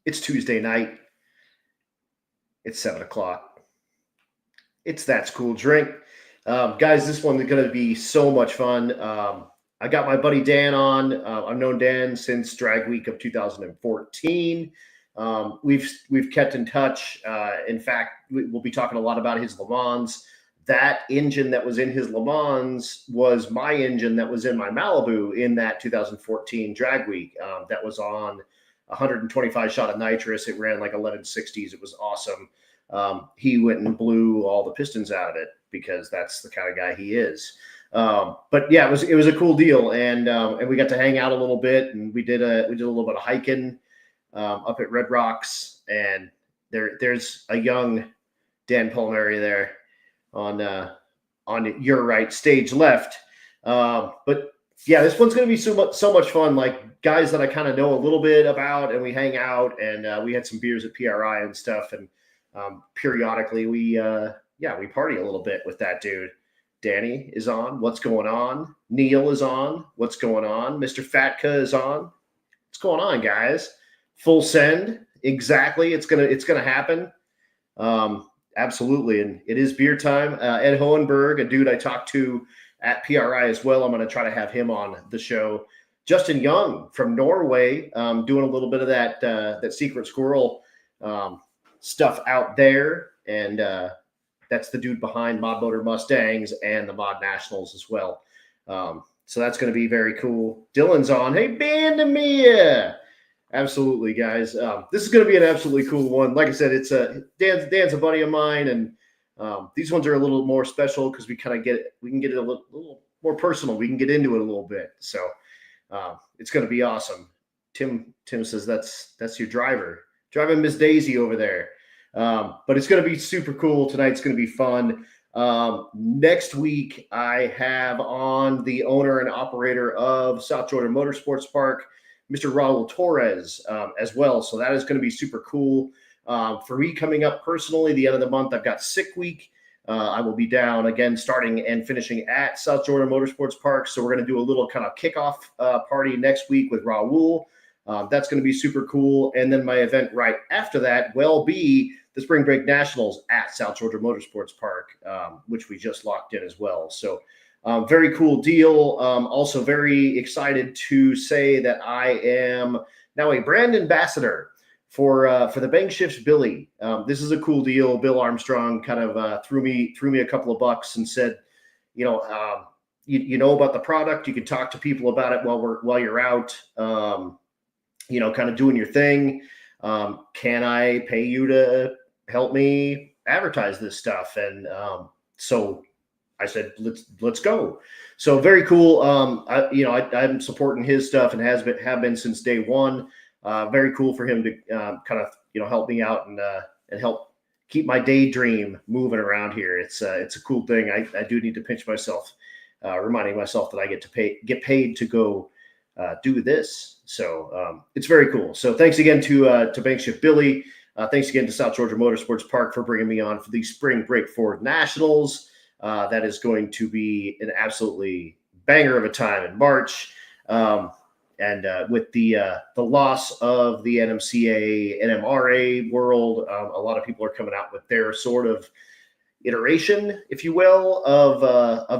It's Tuesday night. It's 7 o'clock. It's That's Cool Drink. Guys, this one's going to be so much fun. I got my buddy Dan on. I've known Dan since Drag Week of 2014. We've kept in touch. In fact, we'll be talking a lot about his Lemans. That engine that was in his Lemans was my engine that was in my Malibu in that 2014 Drag Week. That was on 125 shot of nitrous. It ran like 1160s. It was awesome. He went and blew all the pistons out of it because that's the kind of guy he is. But yeah, it was a cool deal, and we got to hang out a little bit, and we did a little bit of hiking up at Red Rocks, and there's a young Dan Palmeri there on your right, stage left. But yeah, this one's going to be so much fun. Like guys that I kind of know a little bit about, and we hang out, and we had some beers at PRI and stuff, and periodically we party a little bit with that dude. Danny is on. What's going on? Neil is on. What's going on? Mr. Fatka is on. What's going on, guys? Full send. Exactly. It's gonna happen. Absolutely. And it is beer time. Ed Hohenberg, a dude I talked to at PRI as well. I'm going to try to have him on the show. Justin Young from Norway, doing a little bit of that secret squirrel stuff out there. And that's the dude behind Mod Motor Mustangs and the Mod Nationals as well. So that's going to be very cool. Dylan's on. Hey, Bandamia. Absolutely, guys. This is going to be an absolutely cool one. Like I said, it's Dan's a buddy of mine, and these ones are a little more special because we can get it a little more personal. We can get into it a little bit. So it's going to be awesome. Tim says that's your driver. Driving Miss Daisy over there. But it's going to be super cool. Tonight's going to be fun. Next week, I have on the owner and operator of South Georgia Motorsports Park, Mr. Raul Torres, as well. So that is going to be super cool. For me coming up personally, the end of the month, I've got sick week. I will be down again, starting and finishing at South Georgia Motorsports Park. So we're going to do a little kind of kickoff party next week with Raul. That's going to be super cool. And then my event right after that will be the Spring Break Nationals at South Georgia Motorsports Park, which we just locked in as well. So very cool deal. Also very excited to say that I am now a brand ambassador for the Bank Shifts Billy. This is a cool deal. Bill Armstrong kind of threw me a couple of bucks and said, you know about the product. You can talk to people about it while you're out, kind of doing your thing. Can I pay you to help me advertise this stuff? And so I said, let's go. So very cool. I'm supporting his stuff and have been since day one. Very cool for him to kind of help me out and help keep my daydream moving around here. It's a cool thing. I do need to pinch myself, reminding myself that I get paid to go do this. So it's very cool. So thanks again to Bankshift Billy. Thanks again to South Georgia Motorsports Park for bringing me on for the Spring Break Ford Nationals. That is going to be an absolutely banger of a time in March. And with the loss of the NMCA, NMRA world, a lot of people are coming out with their sort of iteration, if you will, of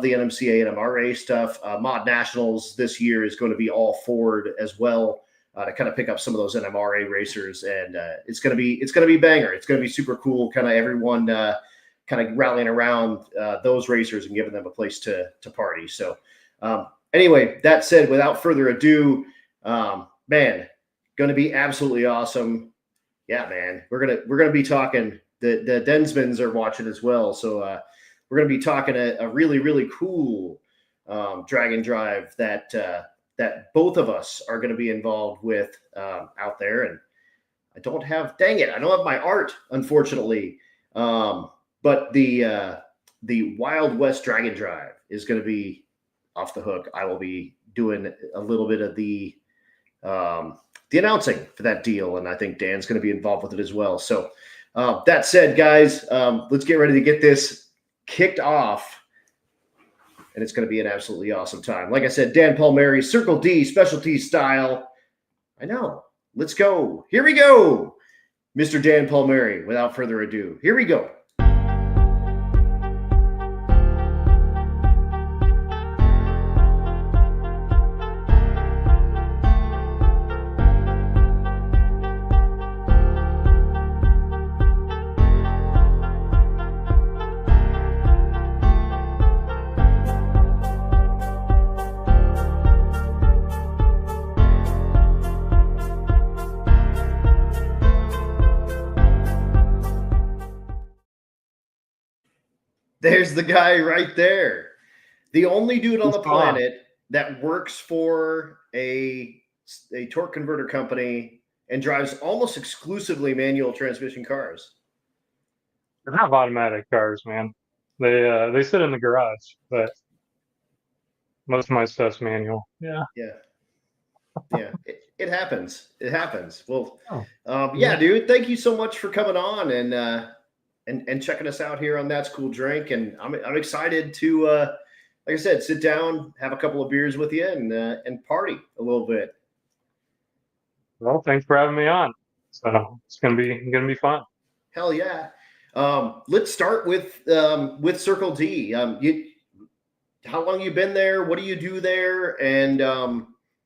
the NMCA and NMRA stuff. Mod Nationals this year is going to be all Ford as well, to kind of pick up some of those NMRA racers, and it's going to be banger. It's going to be super cool. Kind of everyone kind of rallying around those racers and giving them a place to party. So anyway, that said, without further ado, man, going to be absolutely awesome. Yeah, man, we're gonna be talking. The Densmans are watching as well, so we're going to be talking a really, really cool drag and drive that both of us are going to be involved with out there. And I don't have my art, unfortunately, but the Wild West Drag and Drive is going to be off the hook. I will be doing a little bit of the announcing for that deal, and I think Dan's going to be involved with it as well. So that said, guys, let's get ready to get this kicked off, and it's going to be an absolutely awesome time. Like I said, Dan Palmeri, Circle D Specialties style. I know Let's go. Here we go. Mr. Dan Palmeri, without further ado, here we go. There's the guy right there. The only dude on the planet that works for a torque converter company and drives almost exclusively manual transmission cars. They have automatic cars, man. They sit in the garage, but most of my stuff's manual. Yeah. Yeah. It happens. It happens. Well, yeah, dude. Thank you so much for coming on and checking us out here on That's Cool Drink. And I'm excited to, like I said, sit down, have a couple of beers with you, and party a little bit. Well, thanks for having me on. So it's gonna be fun. Hell yeah. Let's start with Circle D. How long you been there? What do you do there? And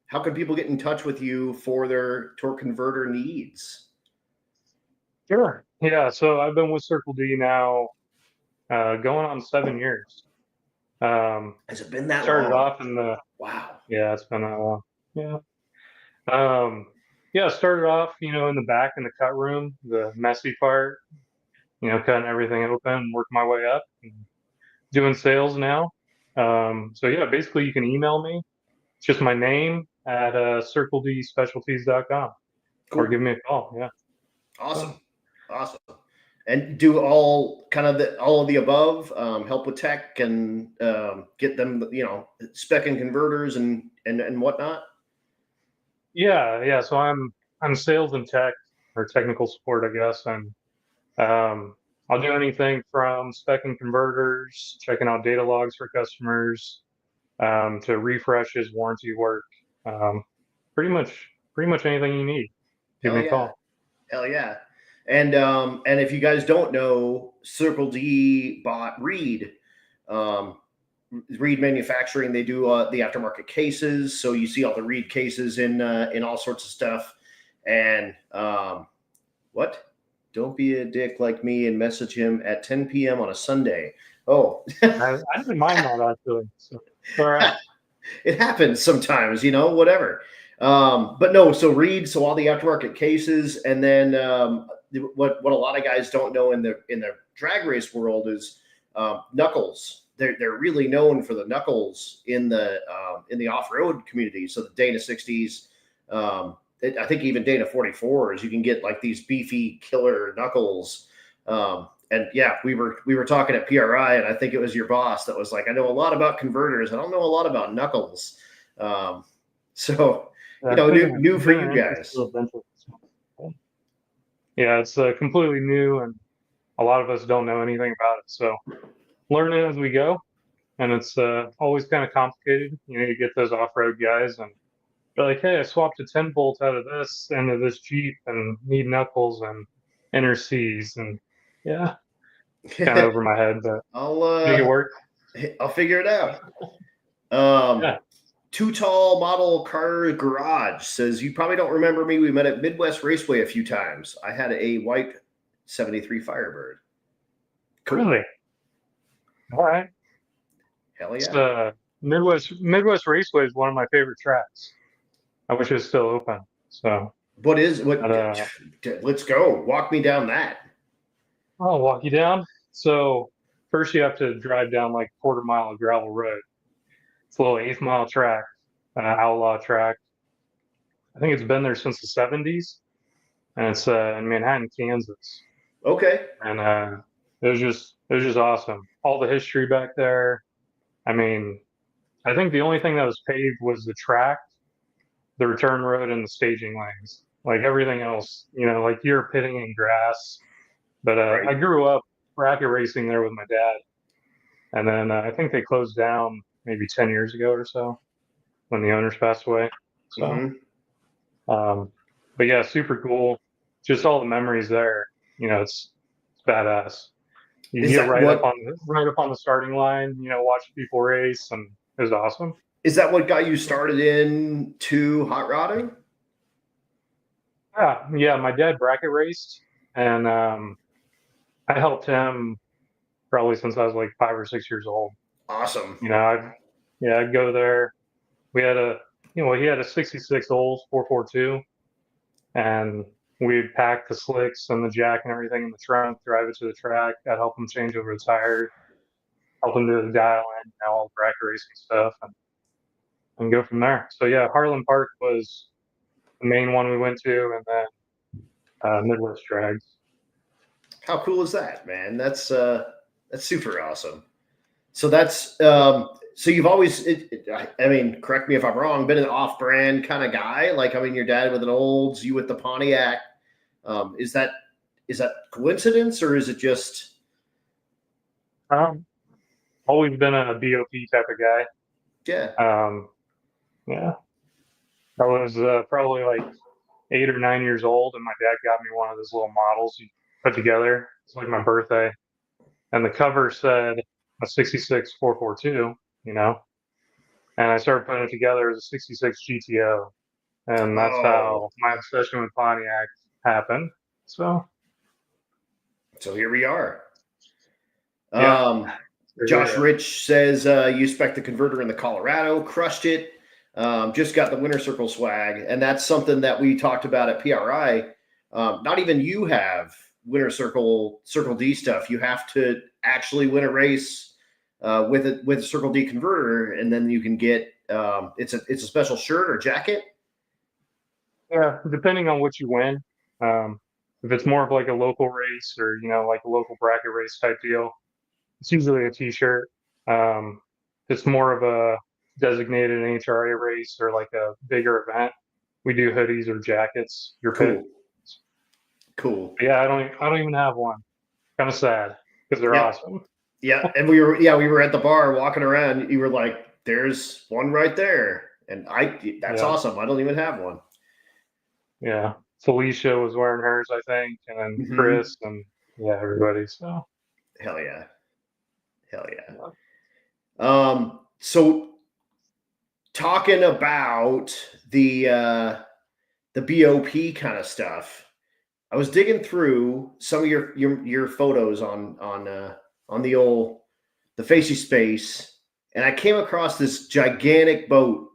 how can people get in touch with you for their torque converter needs? Sure. Yeah. So I've been with Circle D now, going on 7 years. Has it been that started long? off in the Wow. Yeah, it's been that long. Yeah. Yeah, started off, in the back in the cut room, the messy part, cutting everything open, work my way up, and doing sales now. So yeah, basically you can email me. It's just my name at circledspecialties.com. Cool. Or give me a call. Yeah. Awesome. And do all of the above, help with tech and get them, spec-in converters and whatnot. Yeah. So I'm sales and tech, or technical support, I guess, and I'll do anything from spec-in converters, checking out data logs for customers, to refreshes, warranty work, pretty much anything you need. Give me a call. Hell yeah. And if you guys don't know, Circle D bought Reed. Reed Manufacturing, they do the aftermarket cases. So you see all the Reed cases in all sorts of stuff. And what? Don't be a dick like me and message him at 10 p.m. on a Sunday. Oh, I didn't mind that, actually. So, all right. It happens sometimes, whatever. But no, so Reed, so all the aftermarket cases, and then what a lot of guys don't know in the drag race world is knuckles. They're really known for the knuckles in the off-road community. So the Dana 60s, I think even Dana 44s, you can get like these beefy killer knuckles. And yeah, we were talking at PRI, and I think it was your boss that was like, I know a lot about converters. I don't know a lot about knuckles. So, new for you guys. Yeah, it's completely new, and a lot of us don't know anything about it. So learning as we go, and it's always kind of complicated. You get those off-road guys, and they're like, hey, I swapped a 10 bolt out of this into this Jeep and need knuckles and inner C's, and yeah, kind of over my head, but I'll make it work. I'll figure it out. Yeah. Too Tall Model Car Garage says, you probably don't remember me. We met at Midwest Raceway a few times. I had a white 73 Firebird. Cool. Really? All right. Hell yeah. Midwest Raceway is one of my favorite tracks. I wish it was still open. So let's go. Walk me down that. I'll walk you down. So first you have to drive down like a quarter-mile of gravel road. It's a little 8th-mile track, outlaw track. I think it's been there since the 70s, and it's in Manhattan, Kansas. Okay. And it was just awesome. All the history back there. I mean, I think the only thing that was paved was the track, the return road, and the staging lanes. Like everything else, like you're pitting in grass. But right. I grew up bracket racing there with my dad, and then I think they closed down maybe 10 years ago or so when the owners passed away. So, But yeah, super cool. Just all the memories there. It's badass. You Is get that what right up on the starting line. Watch people race, and it was awesome. got you started into hot rodding? Yeah. My dad bracket raced, and I helped him probably since I was like 5 or 6 years old. Awesome. I'd go there. We had he had a 66 Olds 442, and we'd pack the slicks and the jack and everything in the trunk, drive it to the track. I'd help him change over the tires, help him do the dial in, all the bracket racing stuff, and go from there. So yeah, Harlan Park was the main one we went to, and then Midwest Drags. How cool is that, man? That's super awesome. So that's so you've always I mean, correct me if I'm wrong, been an off-brand kind of guy. Like, I mean, your dad with an Olds, you with the Pontiac. Is that coincidence, or is it just Um, Always been a BOP type of guy. yeah? Yeah, I was probably like 8 or 9 years old, and my dad got me one of those little models you put together. It's like my birthday, and the cover said a 66 442, and I started putting it together as a 66 GTO, and that's Oh, how my obsession with Pontiac happened. So so here we are. yeah, Josh yeah, Rich says you spec the converter in the Colorado, crushed it. Just got the Winter Circle swag, and that's something that we talked about at PRI. Not even you have Winter Circle D stuff. You have to actually win a race with a Circle D converter, and then you can get it's a special shirt or jacket. yeah. Depending on what you win, if it's more of like a local race or like a local bracket race type deal, it's usually a T-shirt. If it's more of a designated NHRA race or like a bigger event, we do hoodies or jackets. Your pick. Cool, cool. But yeah, I don't even have one. Kind of sad because they're Yep. awesome. Yeah, and we were at the bar walking around. You were like, "There's one right there," and that's Yeah, awesome. I don't even have one. yeah. Felicia was wearing hers, I think, and then Mm-hmm. Chris and yeah, everybody. So Hell yeah, hell yeah. yeah. So talking about the BOP kind of stuff, I was digging through some of your photos on the Facey Space, and I came across this gigantic boat.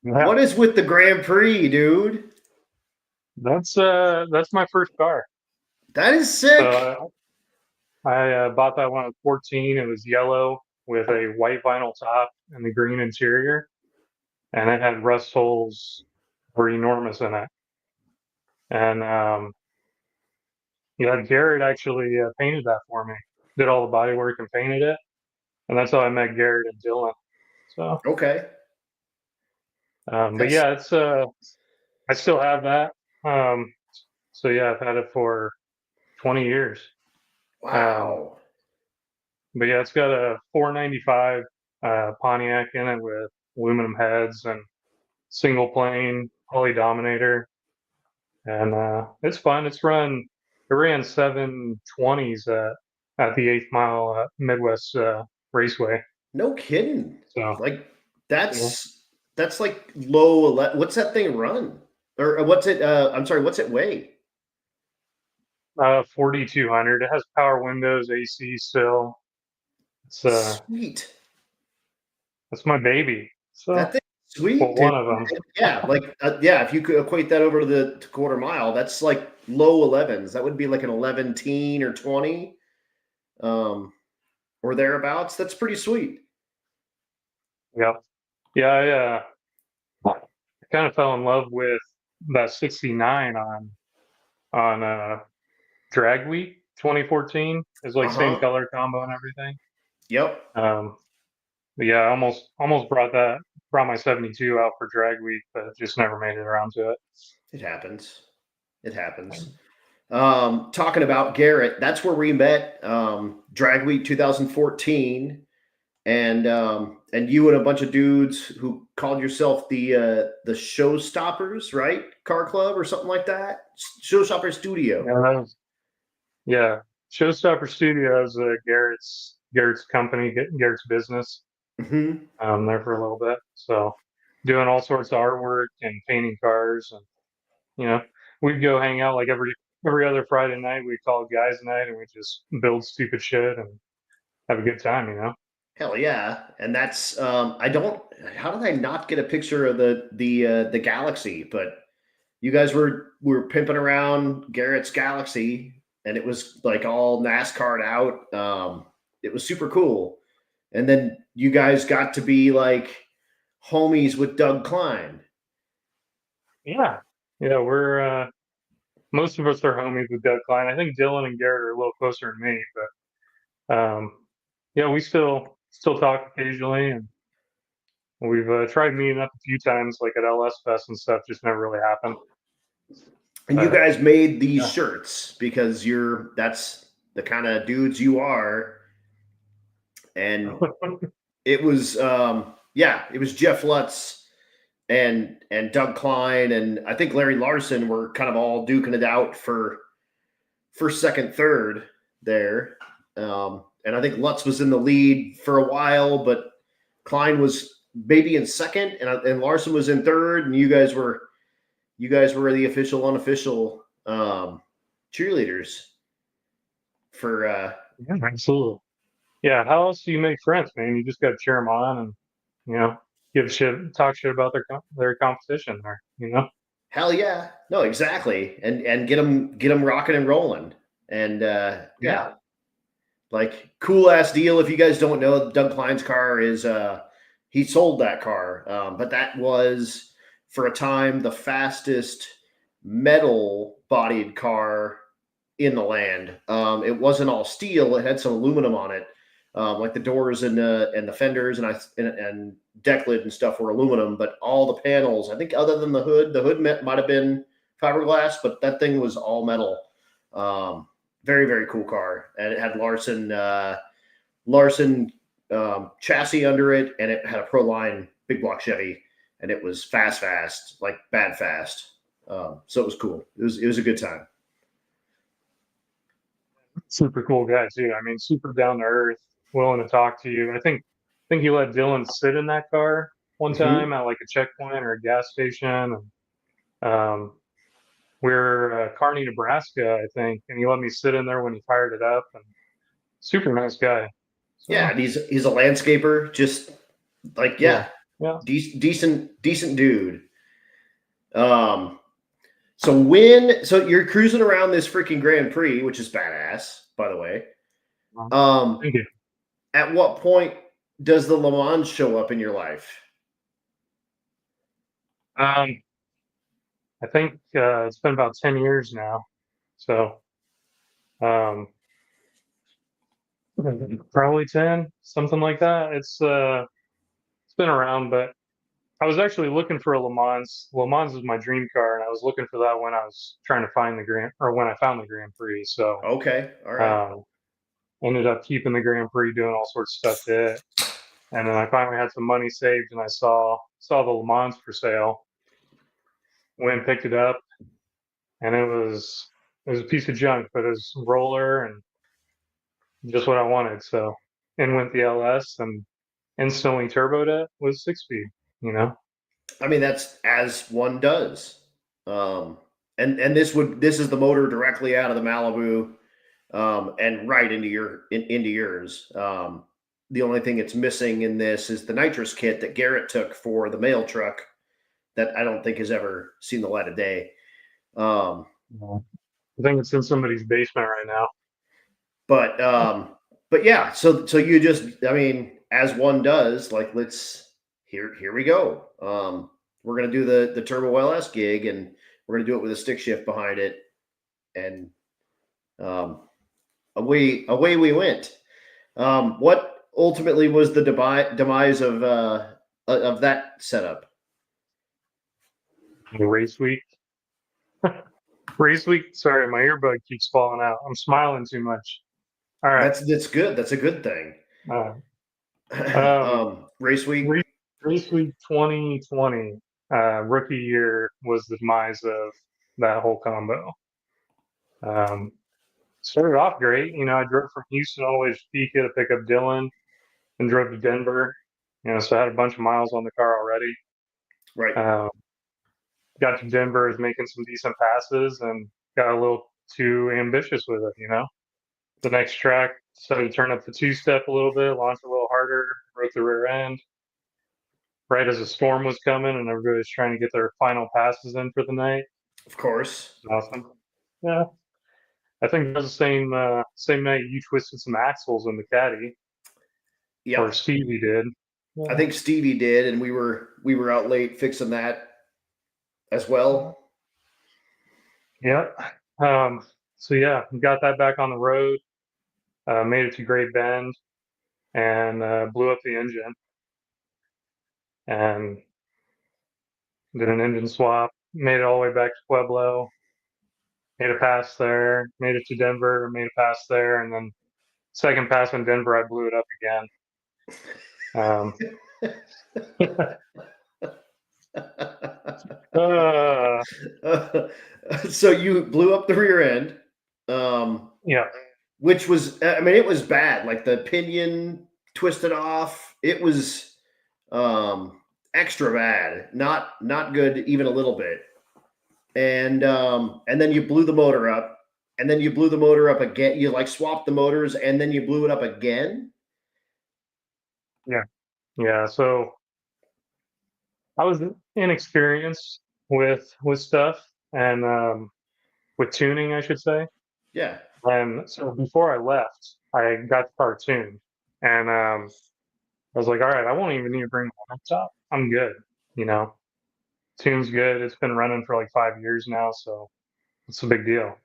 Yeah, What is with the Grand Prix, dude? that's my first car. That is So sick. I bought that one at 14. It was yellow with a white vinyl top and the green interior, and it had rust holes were enormous in it. And Garrett actually painted that for me. Did all the body work and painted it, and that's how I met Garrett and Dylan. So, Okay, but that's yeah, it's I still have that. Um, so yeah, I've had it for 20 years. Um, wow. but yeah, it's got a 495 Pontiac in it with aluminum heads and single plane poly dominator, and it's fun. It ran 720s at the 8th Mile Midwest Raceway. No kidding. So Like yeah, that's like what's that thing run? Or what's it I'm sorry, what's it weigh? 4200. It has power windows, AC still. It's Sweet. that's my baby. That So thing sweet, well, dude. one of them. Yeah, like yeah, if you could equate that over to the quarter mile, that's like low 11s. That would be like an 11 teen or 20 um or thereabouts. That's pretty sweet. Yeah, yeah. I kind of fell in love with that 69 on Drag Week 2014. It's like same Uh-huh. color combo and everything. Yep. Um, but yeah, I almost brought my 72 out for Drag Week, but just never made it around to it. It happens. It happens. Talking about Garrett, that's where we met. Drag Week 2014. And and you and a bunch of dudes who called yourself the Showstoppers, right? Car Club or something like that. Showstopper Studio. Yeah. Showstopper Studios, Garrett's company, Garrett's business. Mm-hmm. There for a little bit. So doing all sorts of artwork and painting cars, and we'd go hang out like every other Friday night. We'd call it guys' night, and we just build stupid shit and have a good time. Hell yeah! And that's I don't. How did I not get a picture of the Galaxie? But you guys were pimping around Garrett's Galaxie, and it was like all NASCAR'd out. It was super cool. And then you guys got to be like homies with Doug Klein. Yeah, we're most of us are homies with Doug Klein. I think Dylan and Garrett are a little closer than me, but yeah, we still talk occasionally, and we've tried meeting up a few times, like at LS Fest and stuff. Just never really happened. And you guys made these shirts because that's the kind of dudes you are. And it was it was Jeff Lutz and Doug Klein, and I think Larry Larson were kind of all duking it out for second, third there. And I think Lutz was in the lead for a while, but Klein was maybe in second, and Larson was in third, and you guys were the official, unofficial cheerleaders for. Yeah, absolutely. Yeah, how else do you make friends, man? You just got to cheer them on, and talk shit about their competition there. Hell yeah, no, exactly, and get them rocking and rolling, and yeah, like cool ass deal. If you guys don't know, Doug Klein's car is he sold that car, but that was for a time the fastest metal bodied car in the land. It wasn't all steel; it had some aluminum on it, like the doors and the fenders and deck lid and stuff were aluminum, but all the panels, I think, other than the hood might have been fiberglass, but that thing was all metal. Very, very cool car, and it had Larson chassis under it, and it had a Proline big block Chevy, and it was fast, like bad fast. So it was cool. It was a good time. Super cool guy too. I mean, super down to earth, willing to talk to you. I think he let Dylan sit in that car one time at like a checkpoint or a gas station, and we're Kearney, Nebraska, I think, and he let me sit in there when he fired it up. And super nice guy. So, yeah, and he's a landscaper, just like decent dude. So you're cruising around this freaking Grand Prix, which is badass, by the way. Thank you. At what point does the Lemans show up in your life? I think it's been about 10 years now. So probably 10, something like that. It's been around, but I was actually looking for a Lemans. Lemans is my dream car, and I was looking for that when I was trying to find when I found the Grand Prix. So okay, all right. Ended up keeping the Grand Prix, doing all sorts of stuff to it, and then I finally had some money saved, and I saw the Lemans for sale. Went and picked it up, and it was a piece of junk, but it was roller and just what I wanted. So in went the LS, and instantly turboed it with 6-speed. I mean, that's as one does. And this is the motor directly out of the Malibu, and right into yours. The only thing it's missing in this is the nitrous kit that Garrett took for the mail truck that I don't think has ever seen the light of day. I think it's in somebody's basement right now. But yeah, so you just, I mean, as one does, like, here we go. We're gonna do the Turbo LS gig, and we're gonna do it with a stick shift behind it, and away we went. What ultimately was the demise of that setup? Race week. Race week. Sorry, my earbud keeps falling out. I'm smiling too much. All right, that's good. That's a good thing. race week. Race week 2020, rookie year was the demise of that whole combo. Started off great. I drove from Houston all the way to Topeka to pick up Dylan and drove to Denver. So I had a bunch of miles on the car already. Right. Got to Denver, was making some decent passes, and got a little too ambitious with it. The next track, decided to turn up the two-step a little bit, launch a little harder, broke the rear end. Right as a storm was coming and everybody was trying to get their final passes in for the night. Of course. Awesome. Yeah. I think it was the same night you twisted some axles in the caddy. Yeah. Or Stevie did. I think Stevie did, and we were out late fixing that as well. Yeah. So yeah, got that back on the road, made it to Great Bend, and blew up the engine, and did an engine swap. Made it all the way back to Pueblo. Made a pass there. Made it to Denver. Made a pass there, and then second pass in Denver, I blew it up again. So you blew up the rear end. Yeah. Which was, I mean, it was bad. Like the pinion twisted off. It was extra bad. Not good even a little bit. And then you blew the motor up. And then you blew the motor up again. You like swapped the motors and then you blew it up again. Yeah. Yeah. So I was inexperienced with stuff and with tuning, I should say. Yeah. And so before I left, I got the car tuned, and I was like, all right, I won't even need to bring my laptop. I'm good. Tune's good. It's been running for like 5 years now, so it's a big deal.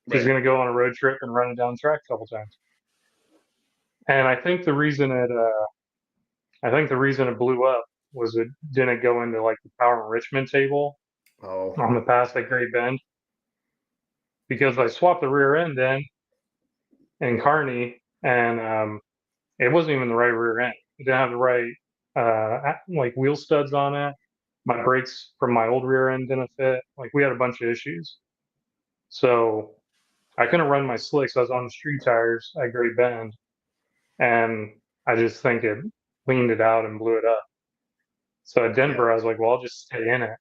Just gonna go on a road trip and run it down the track a couple times. And I think the reason it blew up was it didn't go into like the power enrichment table on the pass at Great Bend, because I swapped the rear end in Kearney, and it wasn't even the right rear end. It didn't have the right like wheel studs on it. My brakes from my old rear end didn't fit. Like we had a bunch of issues. So I couldn't run my slicks. I was on the street tires at Great Bend, and I just think it leaned it out and blew it up. So at Denver, I was like, well, I'll just stay in it.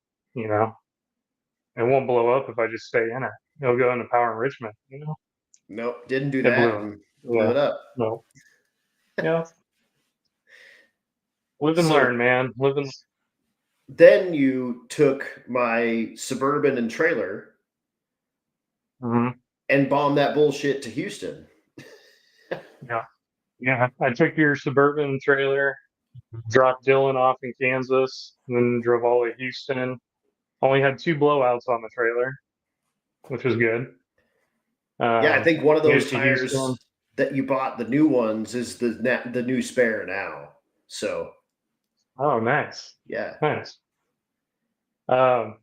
It won't blow up if I just stay in it. It'll go into power enrichment. Nope, didn't do that. Blew it up. No. Yeah. Live and learn, man. Live and. Then you took my Suburban and trailer and bombed that bullshit to Houston. Yeah. I took your Suburban trailer, dropped Dylan off in Kansas, and then drove all the way to Houston. Only had 2 blowouts on the trailer, which was good. Yeah, I think one of those tires that you bought, the new ones, is the new spare now. So. Oh, nice. Yeah. Nice. Yeah,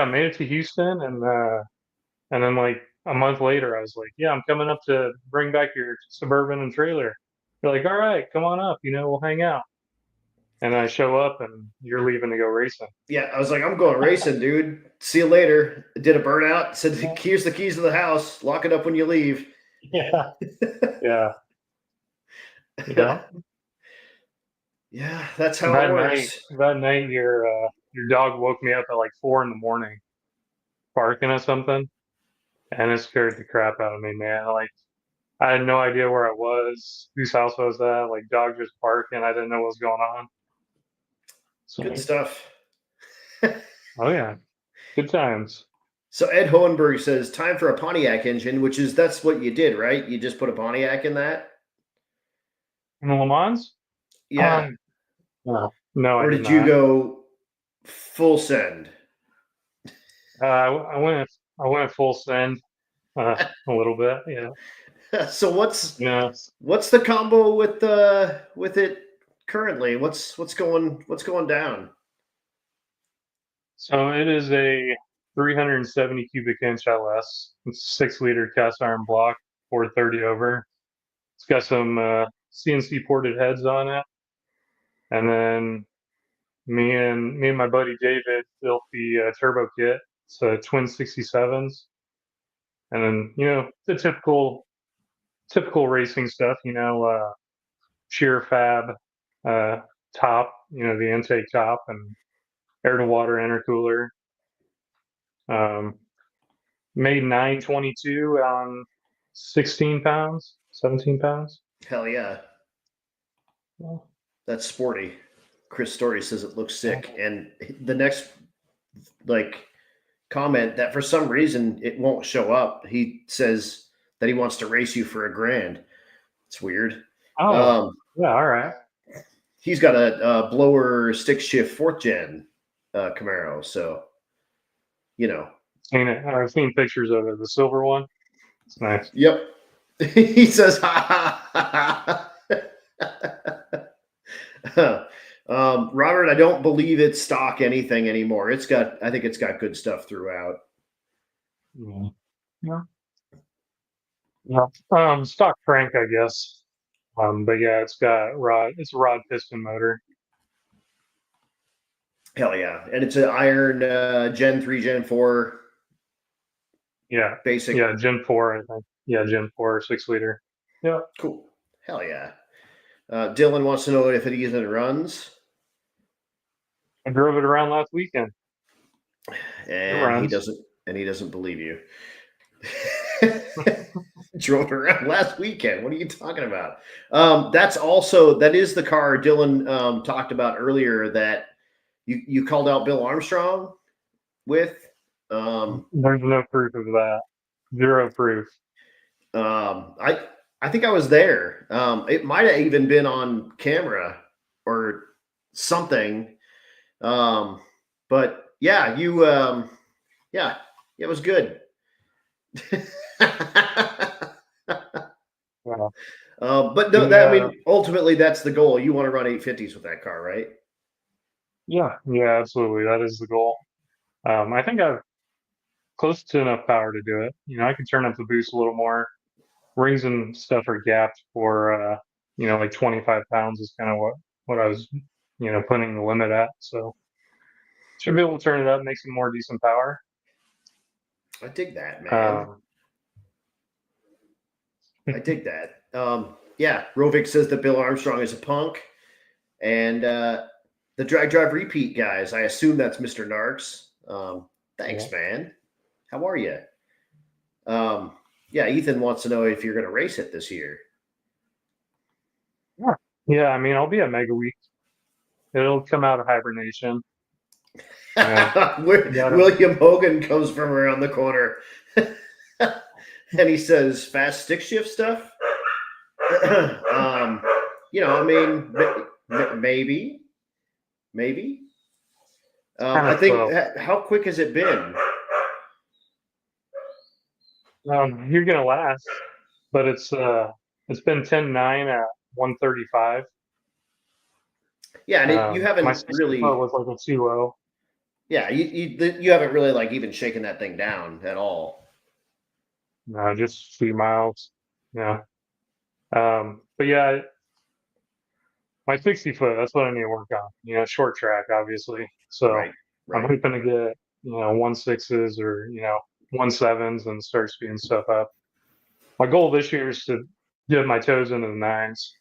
I made it to Houston, and then like a month later, I was like, yeah, I'm coming up to bring back your Suburban and trailer. You're like, all right, come on up, we'll hang out. And I show up and you're leaving to go racing. Yeah, I was like, I'm going racing, dude. See you later. Did a burnout. Said, here's the keys to the house. Lock it up when you leave. Yeah. Yeah. Yeah. Yeah, that's how it works. That night, your dog woke me up at like 4 a.m, barking at something, and it scared the crap out of me, man. Like, I had no idea where I was, whose house I was at. Like, dog just barking. I didn't know what was going on. So, good stuff. Oh yeah, good times. So Ed Hohenberg says, time for a Pontiac engine, that's what you did, right? You just put a Pontiac in that? In the Lemans? Yeah. No, or did you go full send? I went full send a little bit, yeah. So what's the combo with it currently? What's going down? So it is a 370 cubic inch LS. It's 6-liter cast iron block, 430 over. It's got some CNC ported heads on it. And then me and my buddy David built the turbo kit. It's twin 67s, and then the typical racing stuff. Shear fab top, the intake top, and air to water intercooler. Made 922 on 16 pounds, 17 pounds. Hell yeah. Yeah. That's sporty. Chris Story says it looks sick. And the next comment that for some reason it won't show up. He says that he wants to race you for $1,000. It's weird. Oh, yeah, all right. He's got a blower stick shift 4th gen Camaro, so I've seen pictures of it. The silver one. It's nice. Yep. He says, ha ha. Robert, I don't believe it's stock anything anymore. I think it's got good stuff throughout. Yeah. Stock crank, I guess. But yeah, it's a rod piston motor. Hell yeah. And it's an iron Gen 3, Gen 4. Yeah. Basic. Yeah, Gen 4, I think. Yeah, Gen 4, 6-liter. Yeah. Cool. Hell yeah. Dylan wants to know if it even runs. I drove it around last weekend. And he doesn't believe you. Drove it around last weekend. What are you talking about? That is the car Dylan talked about earlier that you called out Bill Armstrong with. There's no proof of that. Zero proof. I think I was there. It might have even been on camera or something. But yeah, it was good. Wow. But no, I mean, ultimately that's the goal. You want to run 850s with that car, right? Yeah, absolutely. That is the goal. I think I've close to enough power to do it. I can turn up the boost a little more. Rings and stuff are gapped for like 25 pounds is kind of what I was putting the limit at. So should be able to turn it up, make some more decent power. I dig that, man. I dig that. Yeah, Rovik says that Bill Armstrong is a punk, and the drag drive repeat guys. I assume that's Mr. Narks. Thanks, man. How are you? Yeah, Ethan wants to know if you're going to race it this year. Yeah. I mean, I'll be at Mega Week. It'll come out of hibernation. William Hogan comes from around the corner, and he says, "Fast stick shift stuff." I mean, maybe. I think. How quick has it been? You're gonna last, but it's been 10.9 at 135. Yeah, and you haven't my really was like a 2.0. Yeah, you haven't really like even shaken that thing down at all. No, just a few miles. Yeah. But yeah, my 60-foot, that's what I need to work on. Short track, obviously. So right. I'm hoping to get 1.6s or 1.7s and start speeding stuff up. My goal this year is to get my toes into the 9s.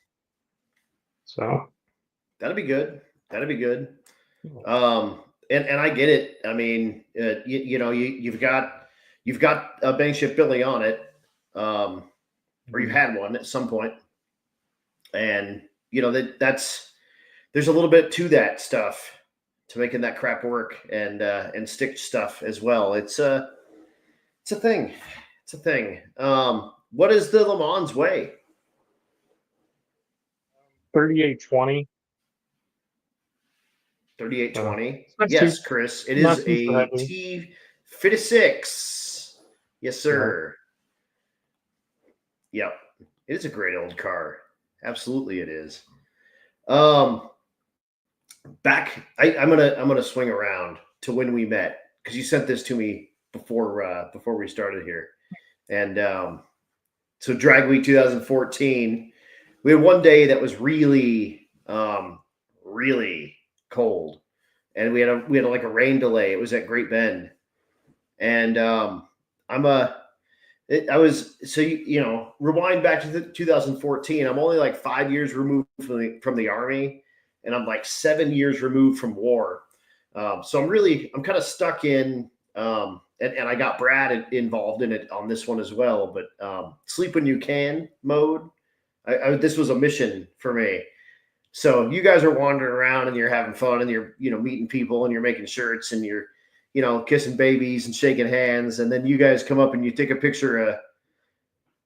So that'd be good. And I get it. I mean, you've got a bank shift Billy on it, or you've had one at some point, and that's there's a little bit to that stuff, to making that crap work, and stick stuff as well. It's a thing. What is the Lemans weigh? 3820. 3820. Yes, Chris. It is a T56. Yes, sir. Yep. It is a great old car. Absolutely it is. I'm gonna swing around to when we met, because you sent this to me before we started here. And so Drag Week 2014, we had one day that was really really cold, and we had like a rain delay. It was at Great Bend, and I was so rewind back to 2014. I'm only like 5 years removed from the army, and I'm like 7 years removed from war. So I'm kind of stuck in, and I got Brad involved in it on this one as well. But sleep when you can mode. This was a mission for me. So you guys are wandering around and you're having fun and you're meeting people and you're making shirts and you're kissing babies and shaking hands, and then you guys come up and you take a picture of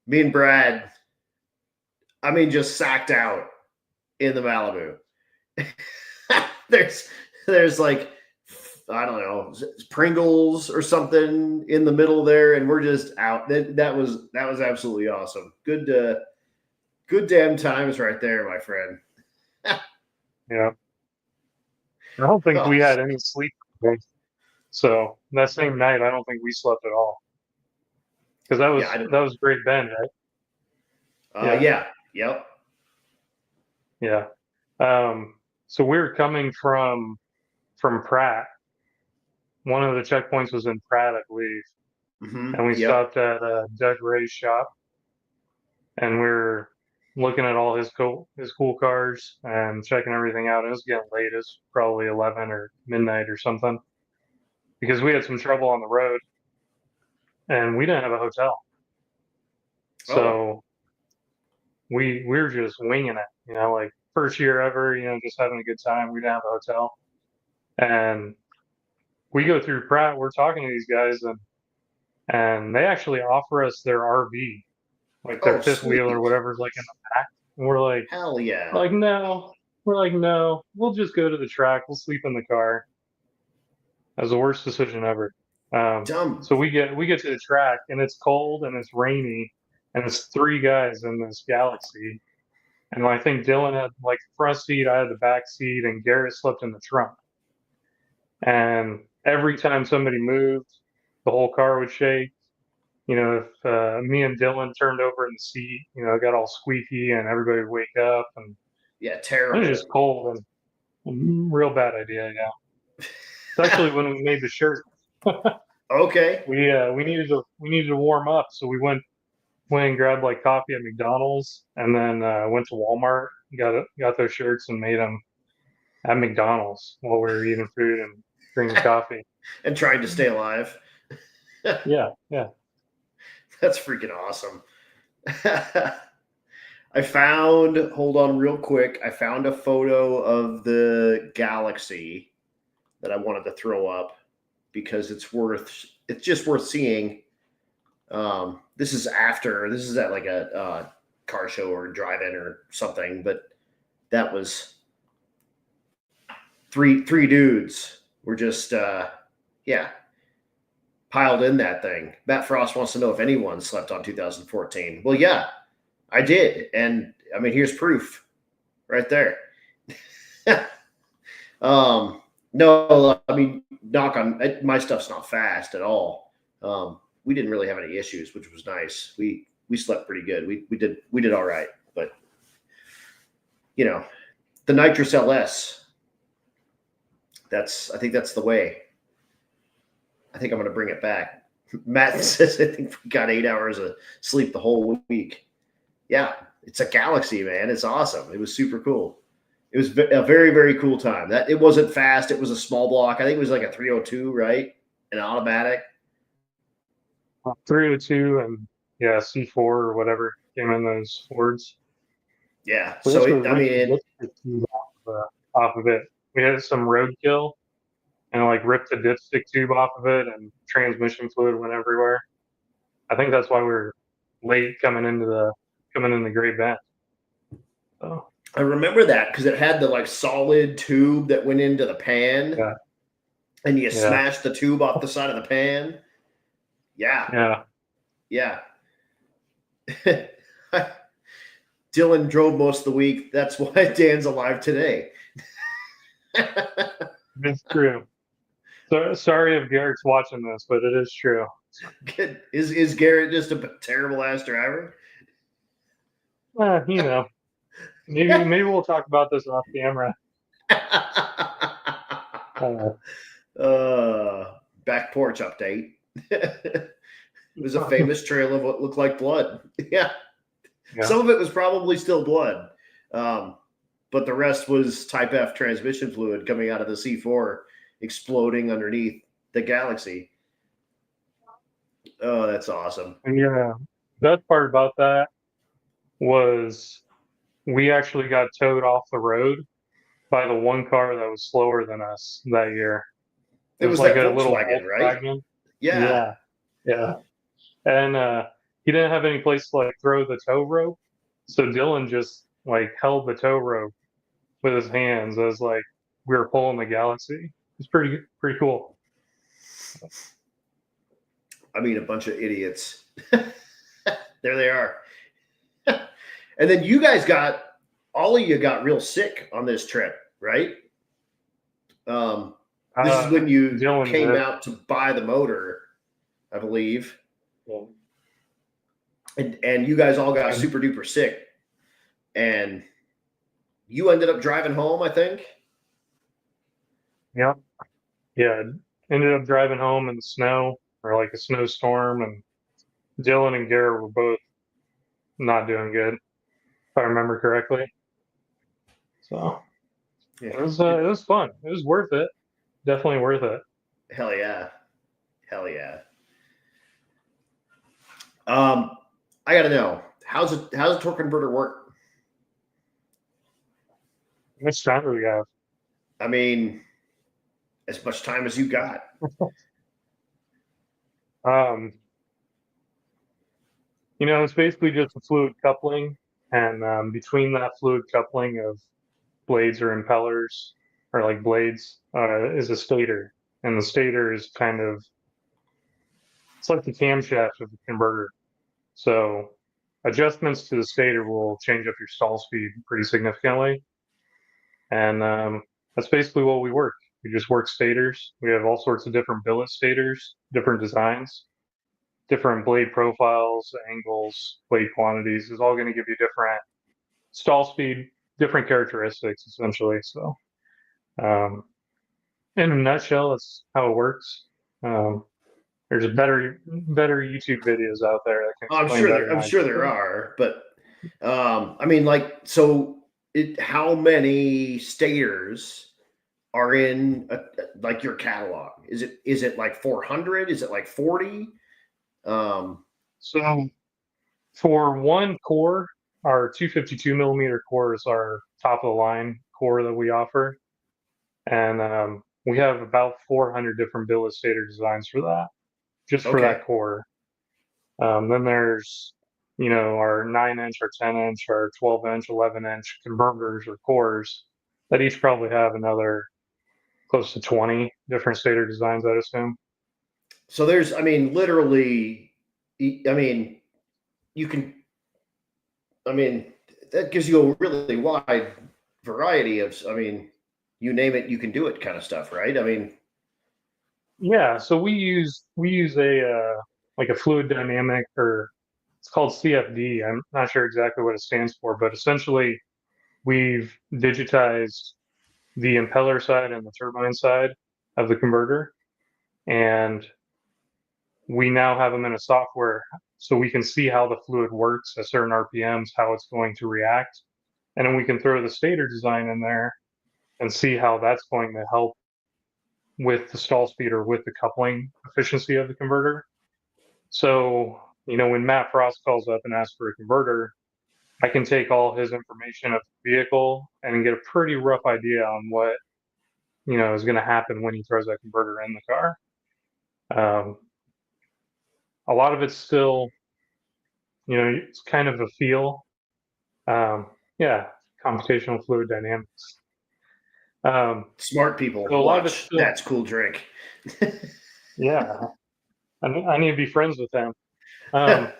me and Brad. I mean, just sacked out in the Malibu. there's like, I don't know, Pringles or something in the middle there, and we're just out. That was absolutely awesome. Good damn times right there, my friend. Yeah. I don't think we had any sleep. So that same night, I don't think we slept at all. Because that was Great Bend, right? Yeah. Yep. Yeah. So we were coming from Pratt. One of the checkpoints was in Pratt, I believe. Mm-hmm. And we stopped at Doug Ray's shop, and we were looking at all his cool cars and checking everything out. It was getting late. It was probably 11 or midnight or something, because we had some trouble on the road, and we didn't have a hotel. So we were just winging it, like first year ever, just having a good time. We didn't have a hotel, and we go through Pratt. We're talking to these guys, and they actually offer us their RV, like their fifth wheel or whatever's like in the back. And we're like, hell yeah. No. We're like, no, we'll just go to the track. We'll sleep in the car. That was the worst decision ever. Dumb. So we get to the track, and it's cold and it's rainy, and it's 3 guys in this Galaxie. And I think Dylan had like the front seat, I had the back seat, and Garrett slept in the trunk. And every time somebody moved, the whole car would shake. If me and Dylan turned over in the seat, it got all squeaky and everybody would wake up. And yeah, terrible. It was just cold and real bad idea. Yeah, especially when we made the shirt. Okay. We needed to warm up, so we went and grabbed like coffee at McDonald's, and then went to Walmart, got those shirts and made them at McDonald's while we were eating food and drinking coffee and trying to stay alive. Yeah. That's freaking awesome. Hold on real quick. I found a photo of the Galaxie that I wanted to throw up because it's just worth seeing. This is at like a car show or drive-in or something, but that was three dudes were just piled in that thing. Matt Frost wants to know if anyone slept on 2014. Well, yeah, I did. And I mean, here's proof right there. No, I mean, knock on, my stuff's not fast at all. We didn't really have any issues, which was nice. We slept pretty good. We did all right, but the nitrous LS, I think that's the way. I think I'm going to bring it back. Matt says, I think we got 8 hours of sleep the whole week. Yeah, it's a Galaxie, man. It's awesome. It was super cool. It was a very, very cool time. It wasn't fast. It was a small block. I think it was like a 302, right? An automatic. 302 and C4 or whatever came in those Fords. Yeah. So off of it, we had some roadkill. And like ripped the dipstick tube off of it, and transmission fluid went everywhere. I think that's why we were late coming in the Great Bend. So I remember that because it had the like solid tube that went into the pan, and you smashed the tube off the side of the pan. Yeah. Dylan drove most of the week. That's why Dan's alive today. It's true. So sorry if Garrett's watching this, but it is true. Is Garrett just a terrible ass driver? Maybe we'll talk about this off camera. Uh, Back porch update. It was a famous trail of what looked like blood. Yeah. yeah. Some of it was probably still blood. Um, but the rest was Type F transmission fluid coming out of the C4, exploding underneath the Galaxie. Oh, that's awesome. And yeah, the best part about that was we actually got towed off the road by the one car that was slower than us that year. It It was was like that a little Volkswagen, right? Volkswagen. Yeah. Yeah, yeah. And he didn't have any place to like throw the tow rope, so Dylan just like held the tow rope with his hands as like we were pulling the Galaxie. It's pretty cool. I mean, a bunch of idiots. There they are. And then you guys got, all of you got real sick on this trip, right? This is when you Dylan came did. out to buy the motor, I believe. Yeah. And you guys all got super duper sick. And you ended up driving home, I think. Yep. Yeah. Ended up driving home in the snow or like a snowstorm, and Dylan and Garrett were both not doing good, if I remember correctly. So Yeah. it was fun. It was worth it. Definitely worth it. Hell yeah. Hell yeah. I gotta know, how's a torque converter work? How much time do we have? I mean, as much time as you got. Um, it's basically just a fluid coupling, and between that fluid coupling of blades or impellers, or like blades, is a stator, and the stator is kind of it's like the camshaft of the converter. So adjustments to the stator will change up your stall speed pretty significantly, and that's basically what we work. We just work stators. We have all sorts of different billet stators, different designs, different blade profiles, angles, blade quantities is all going to give you different stall speed, different characteristics, essentially. So, in a nutshell, that's how it works. Um, there's better YouTube videos out there that can explain better than I'm I sure just there did. are, but I mean, like, so how many stators are in like your catalog? Is it like 400? Is it like 40? So, for one core, our 252 millimeter core is our top of the line core that we offer, and we have about 400 different billet stator designs for that, just for Okay. that core. Then there's, our 9-inch, our 10-inch, our 12-inch, 11-inch converters or cores that each probably have another close to 20 different stator designs, I'd assume. So there's, I mean, literally, I mean, you can, I mean, that gives you a really wide variety of, I mean, you name it, you can do it kind of stuff, right? I mean, Yeah, so we use a like a fluid dynamic, or it's called CFD. I'm not sure exactly what it stands for, but essentially we've digitized the impeller side and the turbine side of the converter, and we now have them in a software so we can see how the fluid works at certain RPMs, how it's going to react. And then we can throw the stator design in there and see how that's going to help with the stall speed or with the coupling efficiency of the converter. So, when Matt Frost calls up and asks for a converter, I can take all his information of the vehicle and get a pretty rough idea on what, is going to happen when he throws that converter in the car. Um, a lot of it's still, it's kind of a feel. Yeah, computational fluid dynamics. smart people So a lot of it's watch still, That's Cool Drink. yeah, I need to be friends with them. Um,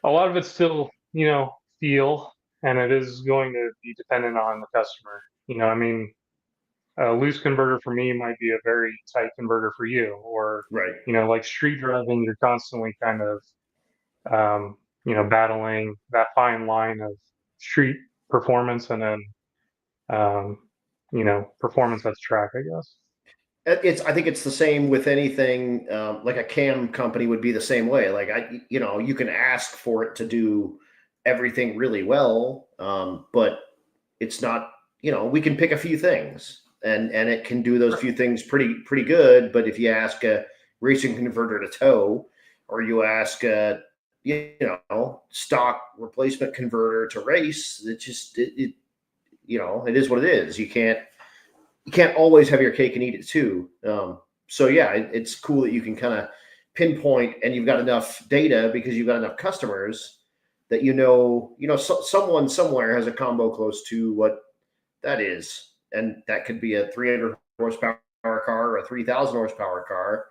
a lot of it's still, feel, and it is going to be dependent on the customer. I mean, a loose converter for me might be a very tight converter for you, or, Right. like street driving, you're constantly kind of, battling that fine line of street performance and then performance at the track, I guess. I think it's the same with anything. Like a cam company would be the same way. Like you can ask for it to do everything really well, but it's not. We can pick a few things, and it can do those few things pretty good. But if you ask a racing converter to tow, or you ask a stock replacement converter to race, it is what it is. You can't always have your cake and eat it too. So yeah, it's cool that you can kind of pinpoint, and you've got enough data because you've got enough customers that someone somewhere has a combo close to what that is, and that could be a 300 horsepower car or a 3,000 horsepower car.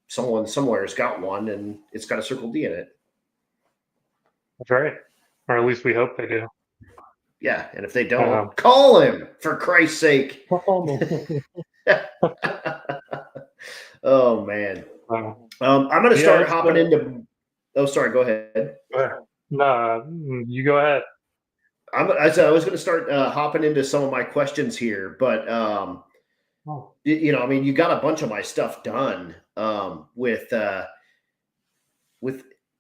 Someone somewhere's got one, and it's got a Circle D in it. That's right, or at least we hope they do. Yeah, and if they don't, call him, for Christ's sake. Oh man. I'm going to start hopping into. Oh, sorry. Go ahead. No, you go ahead. I was going to start hopping into some of my questions here, but you got a bunch of my stuff done with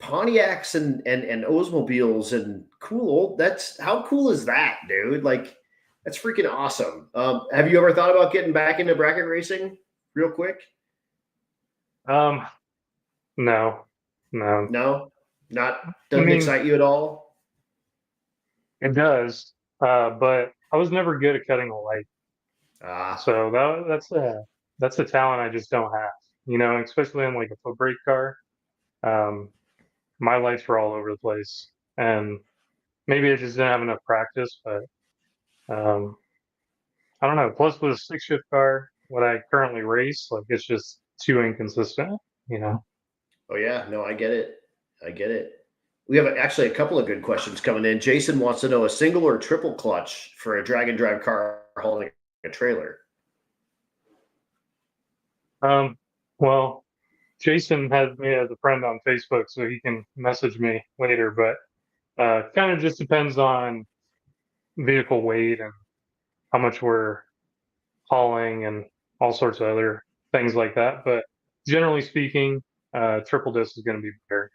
Pontiacs and Oldsmobiles and cool. How cool is that, dude? Like, that's freaking awesome. Have you ever thought about getting back into bracket racing real quick? No, doesn't excite you at all. It does, but I was never good at cutting a light. So that's a talent I just don't have. Especially in like a foot brake car. My lights were all over the place, and maybe I just didn't have enough practice. But I don't know. Plus, with a stick shift car, what I currently race, like it's just too inconsistent. Oh yeah, no, I get it. We have actually a couple of good questions coming in. Jason wants to know a single or triple clutch for a drag and drive car holding a trailer. Well, Jason has me as a friend on Facebook, so he can message me later. But kind of just depends on vehicle weight and how much we're hauling and all sorts of other things like that. But generally speaking, triple disc is going to be better.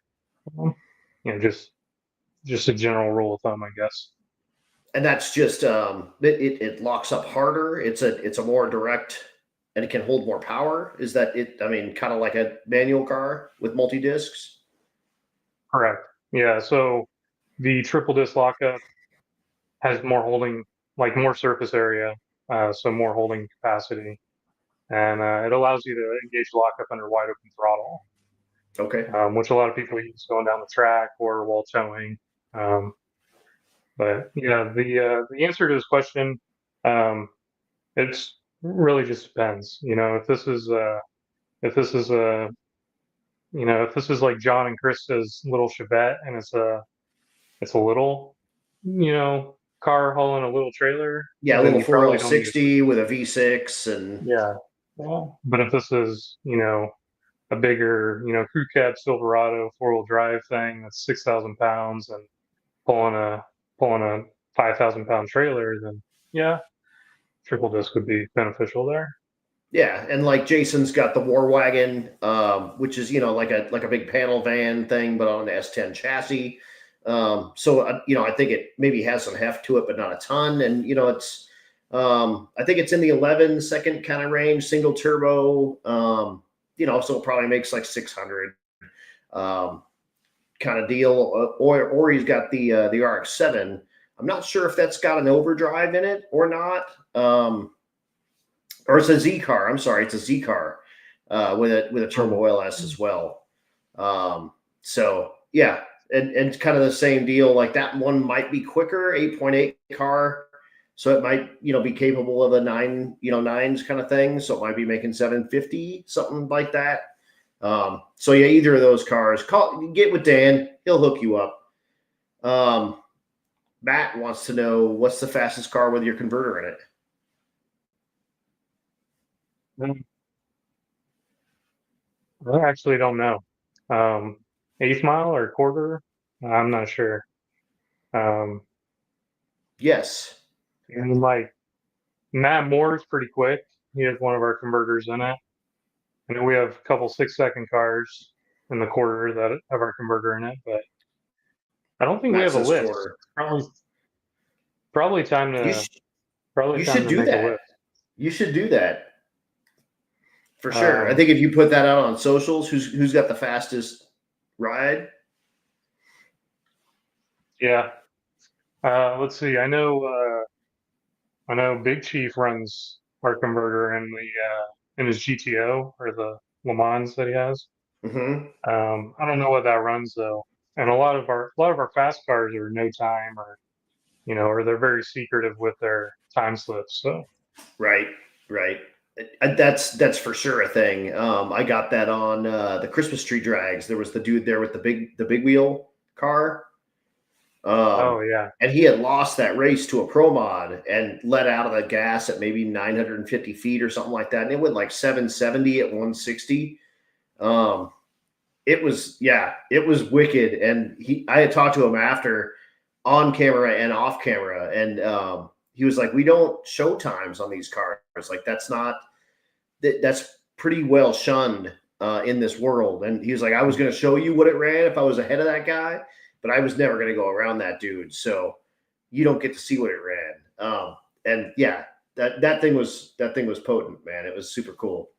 Just a general rule of thumb, I guess. And that's just it locks up harder. It's a more direct, and it can hold more power. Is that it? I mean, kind of like a manual car with multi discs. Correct. Yeah. So the triple disc lockup has more holding, like more surface area, so more holding capacity, and it allows you to engage lockup under wide open throttle. Okay. Which a lot of people use going down the track or while towing. But yeah, the answer to this question, it's really just depends. If this is like John and Krista's little Chevette, and it's a little, car hauling a little trailer. Yeah, a little 4L60 with a V6 and yeah. But if this is, a bigger, crew cab Silverado 4-wheel drive thing that's 6,000 pounds and pulling a 5,000-pound trailer, then yeah, triple disc would be beneficial there. Yeah, and like Jason's got the War Wagon, which is like a big panel van thing, but on an S10 chassis. So I think it maybe has some heft to it, but not a ton. And it's I think it's in the 11-second kind of range, single turbo. So it probably makes like 600 kind of deal. Or he's got the RX-7. I'm not sure if that's got an overdrive in it or not. Or it's a Z car. I'm sorry, it's a Z car with a turbo LS as well. So yeah, and kind of the same deal. Like that one might be quicker, 8.8 car, so it might be capable of a 9s kind of thing. So it might be making 750, something like that. So yeah, either of those cars. Get with Dan, he'll hook you up. Matt wants to know what's the fastest car with your converter in it. I actually don't know. 1/8 mile or quarter? I'm not sure. Yes. And like Matt Moore's pretty quick. He has one of our converters in it. And then we have a couple 6-second cars in the quarter that have our converter in it, but I don't think we Matt have a says list. quarter. Probably time You to sh- you should do make a that. list. You should do that for sure. I Um, think if you put that out on socials, who's got the fastest ride? yeah. Let's see. I know Big Chief runs our converter in the in his GTO or the Lemans that he has. Mm-hmm. I don't know what that runs though. And a lot of our fast cars are no time or or they're very secretive with their time slips. So Right, right. That's for sure a thing. I got that on the Christmas tree drags. There was the dude there with the big wheel car, oh um, yeah. and he had lost that race to a pro mod and let out of the gas at maybe 950 feet or something like that, and it went like 770 at 160. Um, it was wicked, and I had talked to him after on camera and off camera, and he was like, "We don't show times on these cars. Like that's pretty well shunned in this world." And he was like, "I was going to show you what it ran if I was ahead of that guy, but I was never going to go around that dude. So you don't get to see what it ran." And yeah, that thing was potent, man. It was super cool.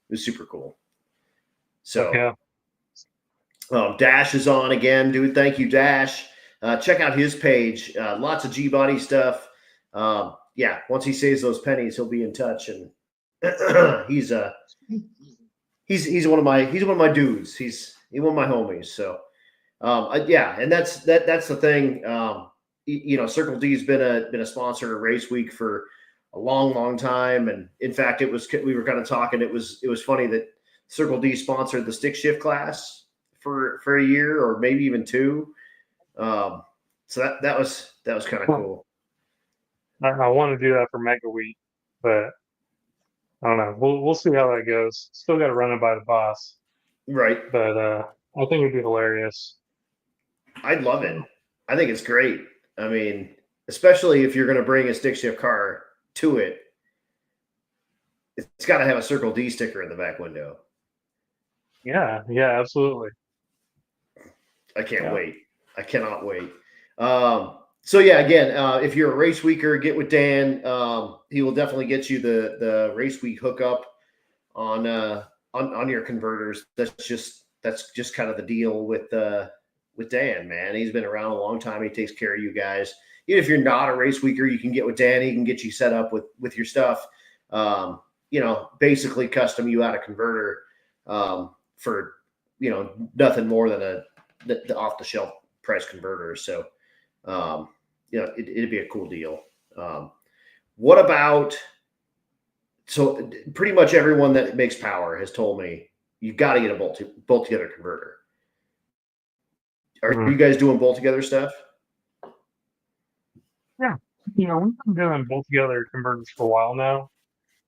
It was super cool. Heck So yeah. Dash is on again, dude. Thank you, Dash. Check out his page. Lots of G Body stuff. Yeah, once he saves those pennies, he'll be in touch, and he's he's one of my dudes. He's one of my homies. So yeah, and that's the thing. Circle D's been a sponsor of Race Week for a long time, and in fact, we were kind of talking. It was funny that Circle D sponsored the stick shift class for a year or maybe even two. So that was kind of Huh. cool. I want to do that for Mega Week, but I don't know. We'll see how that goes. Still got to run it by the boss, Right. but I think it'd be hilarious. I'd love it. So I think it's great. I mean, especially if you're going to bring a stick shift car to it, it's got to have a Circle D sticker in the back window. yeah, absolutely. I can't Yeah. wait. I cannot wait. So yeah, again, if you're a race weeker, get with Dan. He will definitely get you the race week hookup on on your converters. That's just kind of the deal with Dan, man. He's been around a long time. He takes care of you guys. Even if you're not a race weeker, you can get with Dan. He can get you set up with your stuff. Basically custom you out a converter for nothing more than the off the shelf price converter. So it'd be a cool deal. What about so pretty much everyone that makes power has told me you've got to get a bolt together converter. Are Mhm. you guys doing bolt together stuff? Yeah. We've been doing both together converters for a while now.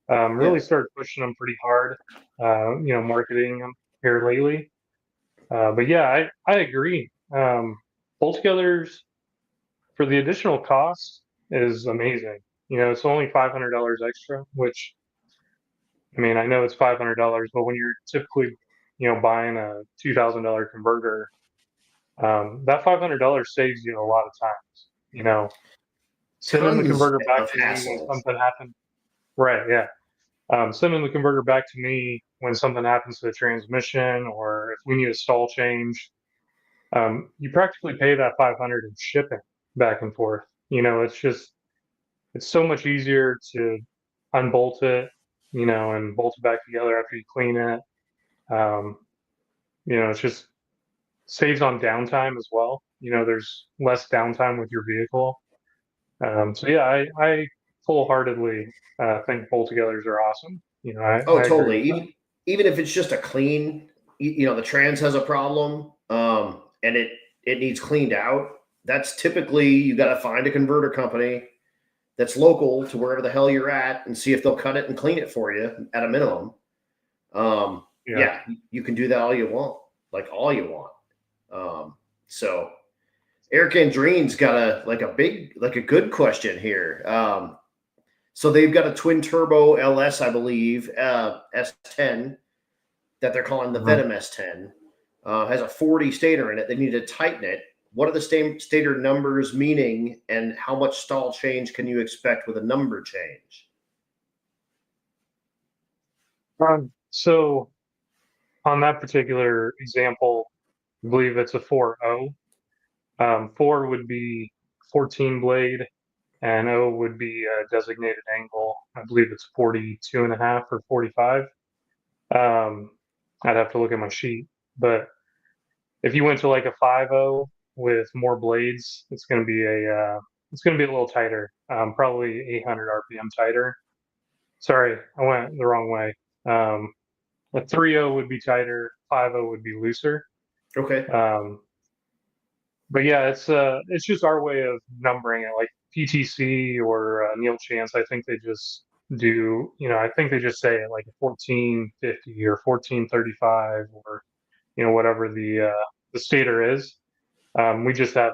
Yeah. Really started pushing them pretty hard. Marketing them here lately. But yeah, I agree. Bolt togethers for the additional cost is amazing. It's only $500 extra, which I mean, I know it's $500, but when you're typically, buying a $2,000 converter, that $500 saves you a lot of times. Sending the Tons converter back of to me when hassles. something happened. Right, yeah. Sending the converter back to me when something happens to the transmission or if we need a stall change. You practically pay that 500 in shipping back and forth. It's so much easier to unbolt it, and bolt it back together after you clean it. Um, it's just saves on downtime as well. There's less downtime with your vehicle. So yeah, I full-heartedly think bolt togethers are awesome. Oh, I agree totally. with that. Even if it's just a clean, the trans has a problem, and it needs cleaned out. That's typically you got to find a converter company that's local to wherever the hell you're at and see if they'll cut it and clean it for you at a minimum. Yeah. Yeah, you can do that all you want, like all you want. So Eric Andreen's got a good question here. So they've got a twin turbo LS, I believe, S10 that they're calling the Venom S10. Has a 40 stator in it. They need to tighten it. What are the stator numbers meaning, and how much stall change can you expect with a number change? So on that particular example, I believe it's a 4.0. 4 would be 14 blade, and O would be a designated angle. I believe it's 42.5 or 45. I'd have to look at my sheet, but if you went to like a 5.0 with more blades, it's going to be a little tighter, probably 800 RPM tighter. Sorry, I went the wrong way. A 3.0 would be tighter, 5.0 would be looser. Okay. But yeah, it's just our way of numbering it. Like PTC or Neil Chance, I think they just do, I think they just say it like a 1450 or 1435 or whatever the stator is. We just have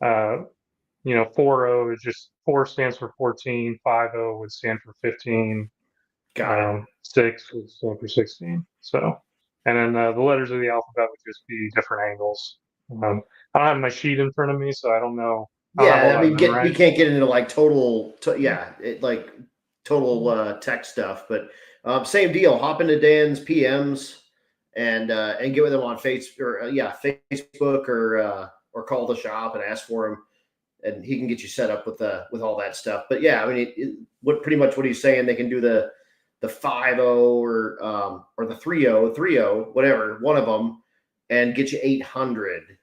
4.0 is just 4 stands for 14, 5.0 would stand for 15, Got it. 6 would stand for 16. So, and then the letters of the alphabet would just be different angles. I don't have my sheet in front of me, so I don't know. Yeah, I mean, you can't get into like total tech stuff, but same deal. Hop into Dan's PMs and get with him on Facebook or call the shop and ask for him, and he can get you set up with all that stuff. But yeah, I mean, pretty much what he's saying, they can do the 5.0 or the 3.0, whatever, one of them, and get you 800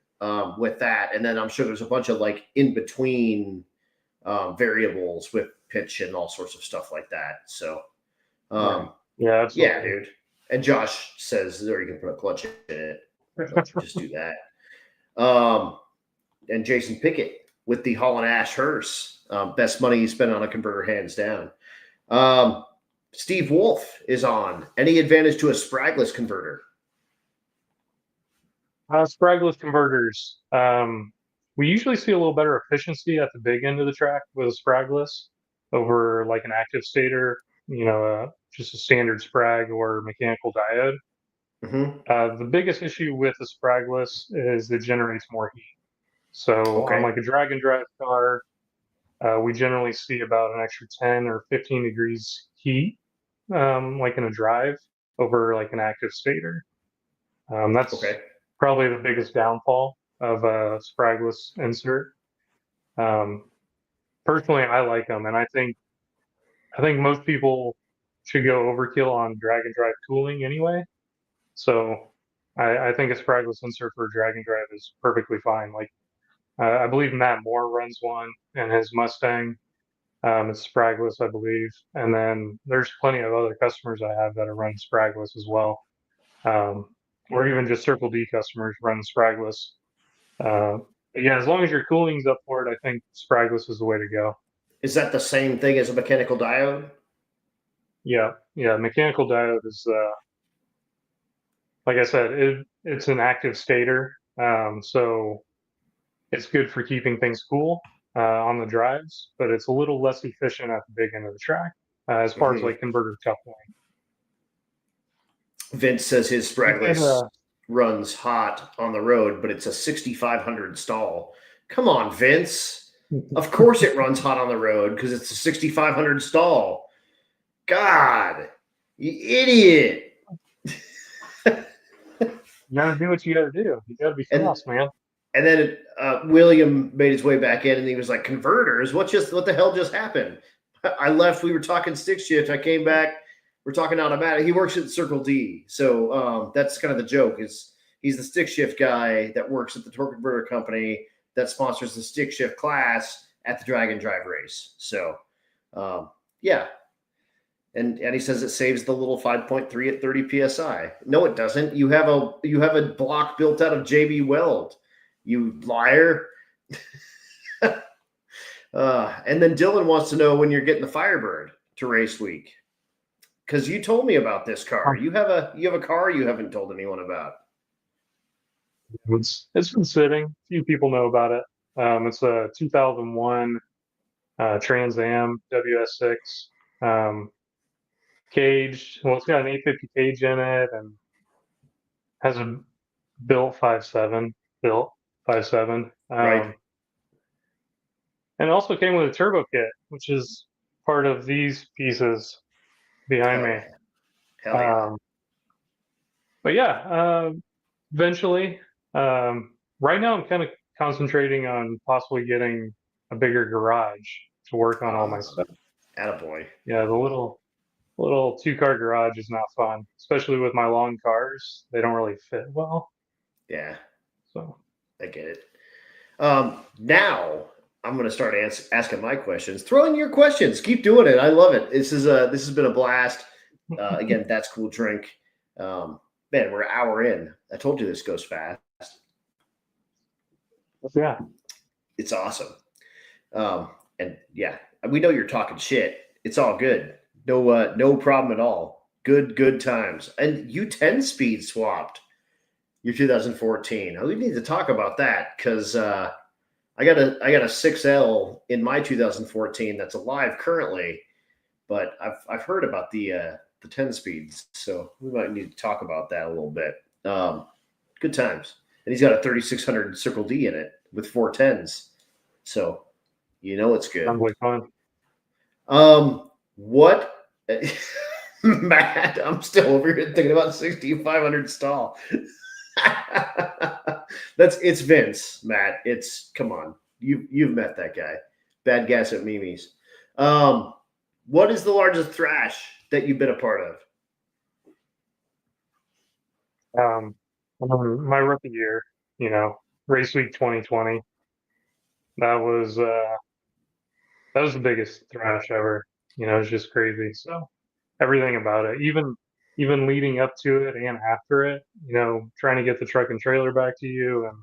with that. And then I'm sure there's a bunch of like in between variables with pitch and all sorts of stuff like that. So yeah, dude. And Josh says there you can put a clutch in it. So just do that. And Jason Pickett with the Holland Ash hearse, best money you spent on a converter, hands down. Steve Wolf is on. Any advantage to a spragless converter? Spragless converters. We usually see a little better efficiency at the big end of the track with a spragless over like an active stator, just a standard sprag or mechanical diode. The biggest issue with the spragless is it generates more heat. So on like a drag and drive car, we generally see about an extra 10 or 15 degrees heat, like in a drive over like an active stator. That's probably the biggest downfall of a spragless insert. Personally, I like them, and I think most people should go overkill on drag and drive cooling anyway. So I think a spragless insert for a drag and drive is perfectly fine. Like I believe Matt Moore runs one in his Mustang. It's spragless, I believe, and then there's plenty of other customers I have that are running spragless as well. Or even just Circle D customers run spragless. Yeah, as long as your cooling's up for it, I think spragless is the way to go. Is that the same thing as a mechanical diode? Yeah. Mechanical diode is, like I said, it's an active stator, so it's good for keeping things cool on the drives, but it's a little less efficient at the big end of the track as far as like converter coupling. Vince says his spragless runs hot on the road, but it's a 6,500 stall. Come on, Vince. Of course it runs hot on the road because it's a 6,500 stall. God, you idiot. You gotta do what you gotta do. You gotta be fast, man. And then William made his way back in, and he was like, "Converters? What the hell just happened?" I left. We were talking stick shift. I came back. We're talking automatic. He works at Circle D, so that's kind of the joke. Is he's the stick shift guy that works at the torque converter company that sponsors the stick shift class at the drag and drive race. So, yeah. And he says it saves the little 5.3 at 30 psi. No, it doesn't. You have a block built out of JB Weld. You liar. And then Dylan wants to know when you're getting the Firebird to race week, because you told me about this car. You have a car you haven't told anyone about. It's been sitting. A few people know about it. It's a 2001 Trans Am WS6 caged. Well, it's got an 850 cage in it and has a built 5.7 built 5.7. Right. And it also came with a turbo kit, which is part of these pieces behind Hell me. yeah. Hell yeah. But yeah, eventually, right now I'm kind of concentrating on possibly getting a bigger garage to work on all my stuff. Attaboy. Yeah, the little 2-car garage is not fun, especially with my long cars. They don't really fit well. Yeah, So I get it. Now I'm going to start asking my questions. Throw in your questions. Keep doing it. I love it. This has been a blast. Again, that's cool drink. Man, we're an hour in. I told you this goes fast. yeah, It's awesome. And yeah, we know you're talking shit. It's all good. No problem at all. Good times. And you 10 speed swapped your 2014. We need to talk about that because I got a 6L in my 2014 that's alive currently, but I've heard about the 10 speeds, so we might need to talk about that a little bit. Good times, and he's got a 3600 Circle D in it with 410s, so you know it's good. sounds like fun. What? Matt, I'm still over here thinking about 6500 stall. It's Vince, Matt. Come on. You've met that guy. Bad gas at Mimi's. What is the largest thrash that you've been a part of? My rookie year, race week 2020. That was the biggest thrash ever. It was just crazy. So everything about it, even leading up to it and after it, trying to get the truck and trailer back to you, and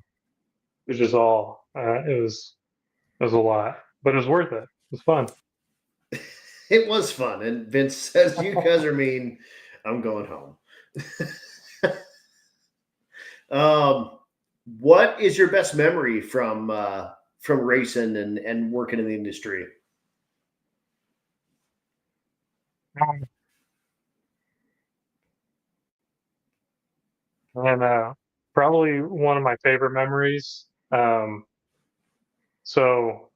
it was just all it was a lot, but it was worth it. It was fun. It was fun. And Vince says, "You guys are mean. I'm going home." What is your best memory from racing and working in the industry? And probably one of my favorite memories. So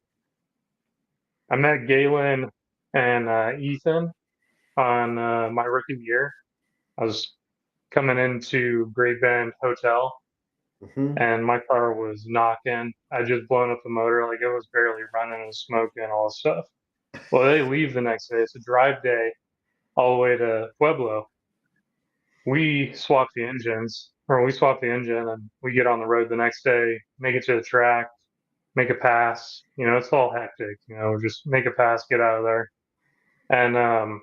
I met Galen and Ethan on my rookie year. I was coming into Great Bend Hotel, Mm-hmm. and my car was knocking. I just blown up the motor, like it was barely running and smoking and all this stuff. Well, they leave the next day. It's a drive day all the way to Pueblo. We swap the engines, or we swap the engine, and we get on the road the next day, make it to the track, make a pass. It's all hectic. Just make a pass, get out of there, and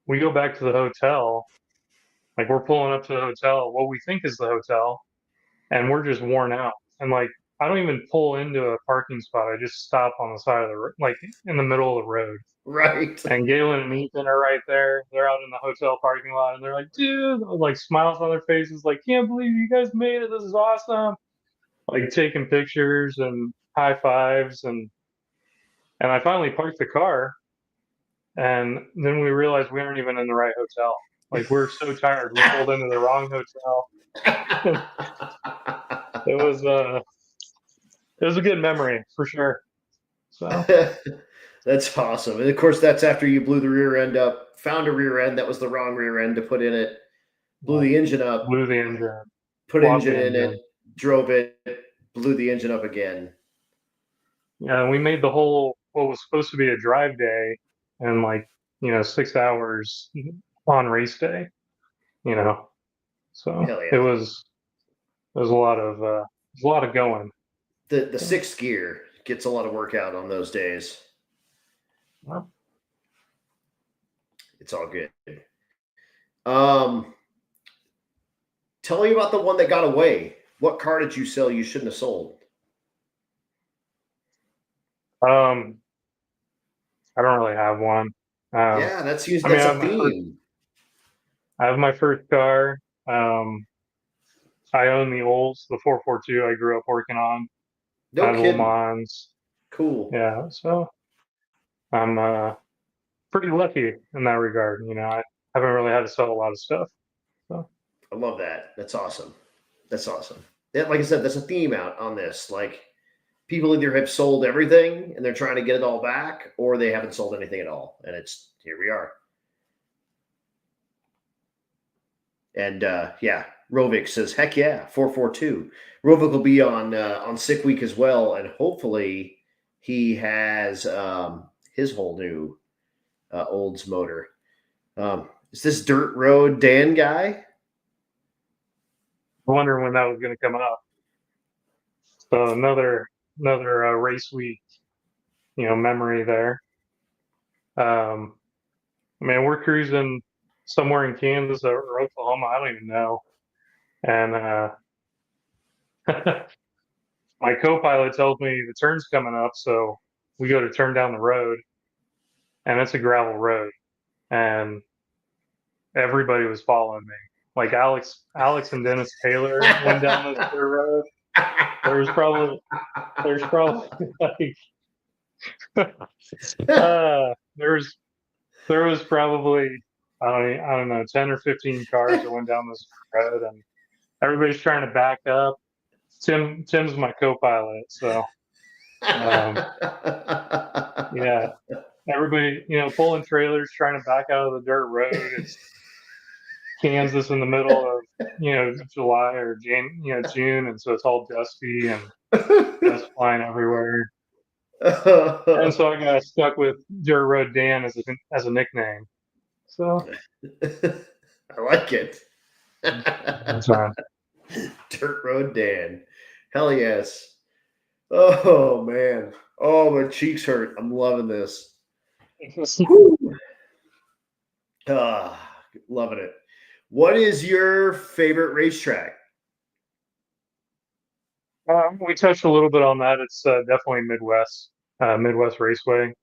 we go back to the hotel. Like we're pulling up to the hotel, what we think is the hotel, and we're just worn out. And like I don't even pull into a parking spot. I just stop on the side of the road, like in the middle of the road. Right. And Galen and Ethan are right there. They're out in the hotel parking lot, and they're like, "Dude," like smiles on their faces, like, "Can't believe you guys made it. This is awesome!" Like taking pictures and high fives, and I finally parked the car, and then we realized we weren't even in the right hotel. Like we're so tired, we pulled into the wrong hotel. It was a good memory for sure. So That's awesome. And of course, that's after you blew the rear end up, found a rear end that was the wrong rear end to put in it, blew the engine up, blew the engine, put swapped engine the in engine. it, drove it, blew the engine up again. Yeah, and we made the whole what was supposed to be a drive day in like 6 hours on race day. So Hell it yeah. was a lot of going. The So, sixth gear gets a lot of work out on those days. well, It's all good. Um, Tell me about the one that got away. What car did you sell you shouldn't have sold? um, I don't really have one. Yeah, that's I mean, a theme. I have my first car. I own the Olds, the 442 I grew up working on. No at kidding. Lemans. Cool. Yeah, so I'm pretty lucky in that regard. I haven't really had to sell a lot of stuff. So I love that. That's awesome. That's awesome. Yeah, like I said, that's a theme out on this. Like people either have sold everything and they're trying to get it all back, or they haven't sold anything at all. And it's here we are. And yeah, Rovik says, "Heck yeah, 442." Rovik will be on sick week as well, and hopefully he has his whole new Olds motor. Is this Dirt Road Dan guy? wondering when that was going to come out. So another race week, memory there. I mean, we're cruising somewhere in Kansas or Oklahoma, I don't even know. And my co-pilot tells me the turn's coming up, so we go to turn down the road, and it's a gravel road, and everybody was following me. Like Alex and Dennis Taylor went down the road. There's probably like there was probably I don't know 10 or 15 cars that went down this road, and everybody's trying to back up. Tim's my co-pilot, so yeah, everybody pulling trailers trying to back out of the dirt road. It's Kansas in the middle of July or June, and so it's all dusty and dust flying everywhere. And so I got stuck with Dirt Road Dan as a nickname. So I like it. that's fine. Dirt Road Dan. Hell yes. Oh man. Oh, my cheeks hurt. I'm loving this. Loving it. What is your favorite racetrack? We touched a little bit on that. It's definitely Midwest Raceway,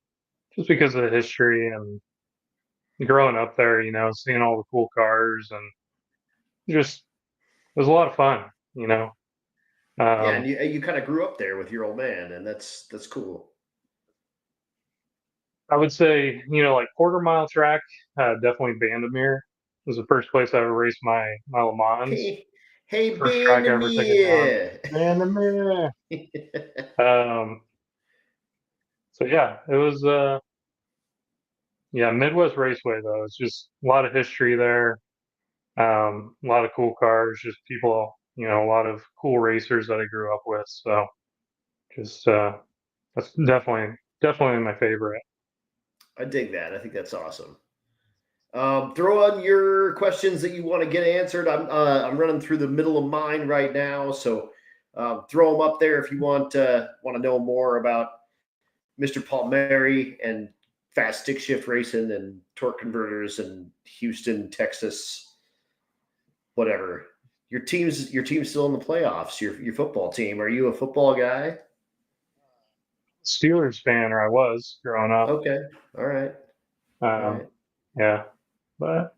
just because of the history and growing up there, seeing all the cool cars, and just it was a lot of fun. Yeah, and you kind of grew up there with your old man, and that's cool. I would say, like quarter mile track, definitely Bandamere was the first place I ever raced my Le Mans. Hey, First track I ever took it down. Bandamere. So yeah, it was Midwest Raceway though. It's just a lot of history there. A lot of cool cars, just people, a lot of cool racers that I grew up with. So just that's definitely my favorite. I dig that. I think that's awesome. Throw on your questions that you want to get answered. I'm running through the middle of mine right now, so throw them up there if you want to know more about Mr. Palmeri and fast stick shift racing and torque converters and Houston, Texas, whatever. Your team's still in the playoffs. Your football team. Are you a football guy? Steelers fan, or I was growing up. Okay, all right. Yeah, but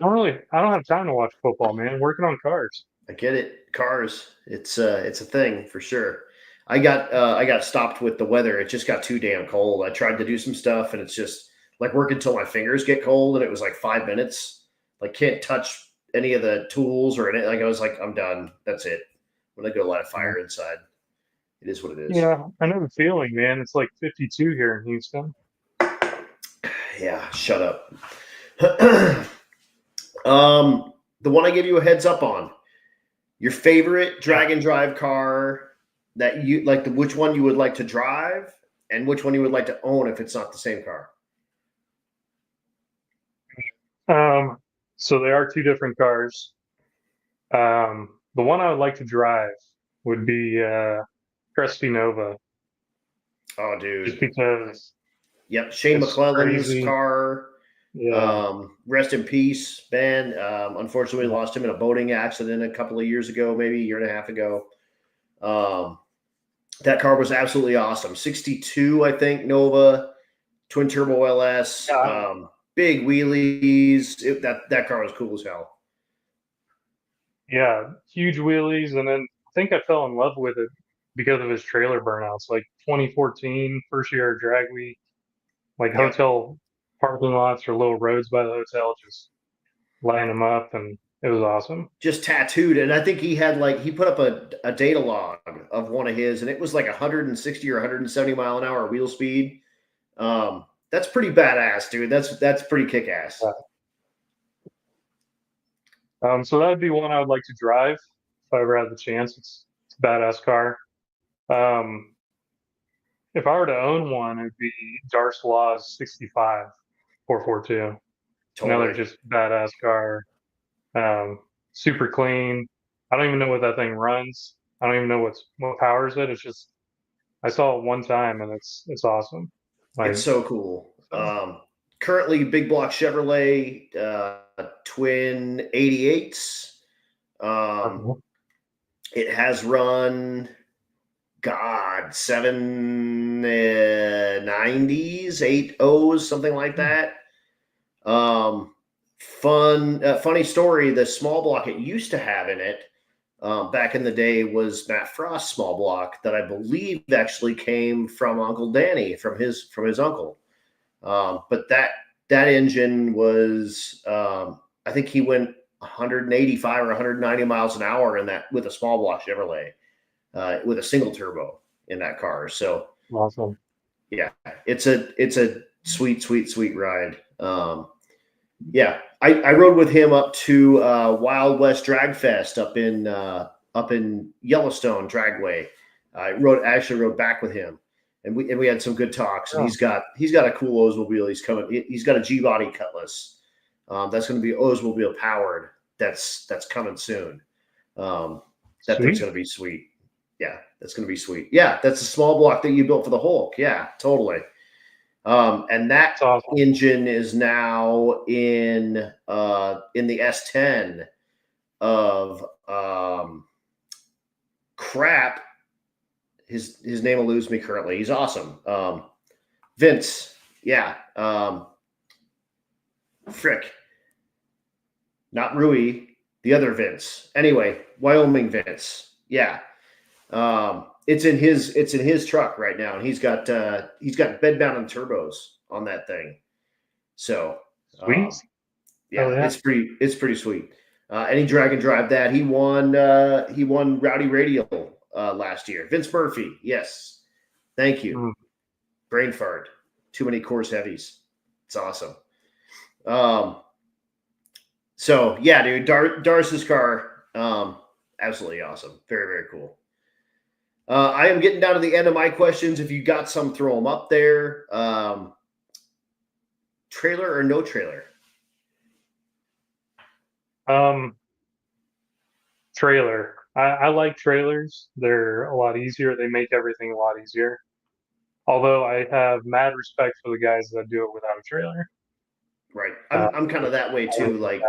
I don't have time to watch football, man. Working on cars. I get it. Cars. It's a thing for sure. I got stopped with the weather. It just got too damn cold. I tried to do some stuff, and it's just like work until my fingers get cold, and it was like 5 minutes. Like can't touch any of the tools or anything. Like I was like, I'm done. That's it. I'm gonna go light a fire inside. It is what it is. Yeah, I know the feeling, man. It's like 52 here in Houston. Yeah, shut up. The one I give you a heads up on. Your favorite drag and drive car that you like, which one you would like to drive and which one you would like to own if it's not the same car. So they are two different cars. The one I would like to drive would be Cresty Nova. Oh, dude. Just because. Yep, Shane McClellan's crazy car. Yeah. Rest in peace, Ben. Unfortunately, we lost him in a boating accident a couple of years ago, maybe a year and a half ago. That car was absolutely awesome. 62, I think, Nova, twin turbo LS, big wheelies. That car was cool as hell. Yeah, huge wheelies, and then I think I fell in love with it because of his trailer burnouts. Like 2014, first year of drag week, like Yep. hotel parking lots or little roads by the hotel, just lining them up, and it was awesome. Just tattooed. And I think he had he put up a data log of one of his, and it was like 160 or 170 mile an hour wheel speed. That's pretty badass, dude. That's pretty kick ass. So that would be one I would like to drive if I ever had the chance. It's a badass car. If I were to own one, it would be Darce Law's 65 442. Totally. Another just badass car. Super clean. I don't even know what that thing runs. I don't even know what powers it. It's just I saw it one time and it's awesome. It's so cool. Currently, big block Chevrolet twin 88s. It has run, God, 790s, 80s, something like that. Funny story. The small block it used to have in it back in the day was Matt Frost's small block that I believe actually came from Uncle Danny, from his uncle. But that engine was, I think he went 185 or 190 miles an hour in that with a small block Chevrolet, with a single turbo in that car. So awesome. Yeah, it's a sweet ride. Yeah, I rode with him up to Wild West Drag Fest up in Yellowstone Dragway. I actually rode back with him, and we had some good talks. And he's got a cool Oldsmobile. He's got a G body Cutlass. That's going to be Oldsmobile powered. That's coming soon. That thing's going to be sweet. Yeah, that's going to be sweet. Yeah, that's a small block that you built for the Hulk. Yeah, totally. And that awesome. Engine is now in the S10 of crap. His name eludes me currently. He's awesome. Vince. Yeah. Frick. Not Rui. The other Vince. Anyway, Wyoming Vince. Yeah. It's in his truck right now, and he's got bed mounted turbos on that thing. So sweet. Yeah, it's pretty sweet. And he drag and drive that. He won Rowdy Radial last year. Vince Murphy, yes. Thank you. Brain fart. Too many course heavies. It's awesome. So yeah, dude, Darce's car, absolutely awesome. Very, very cool. I am getting down to the end of my questions. If you got some, throw them up there. Trailer or no trailer? Trailer. I like trailers. They're a lot easier. They make everything a lot easier. Although I have mad respect for the guys that do it without a trailer. Right. I'm kind of that way too. Like,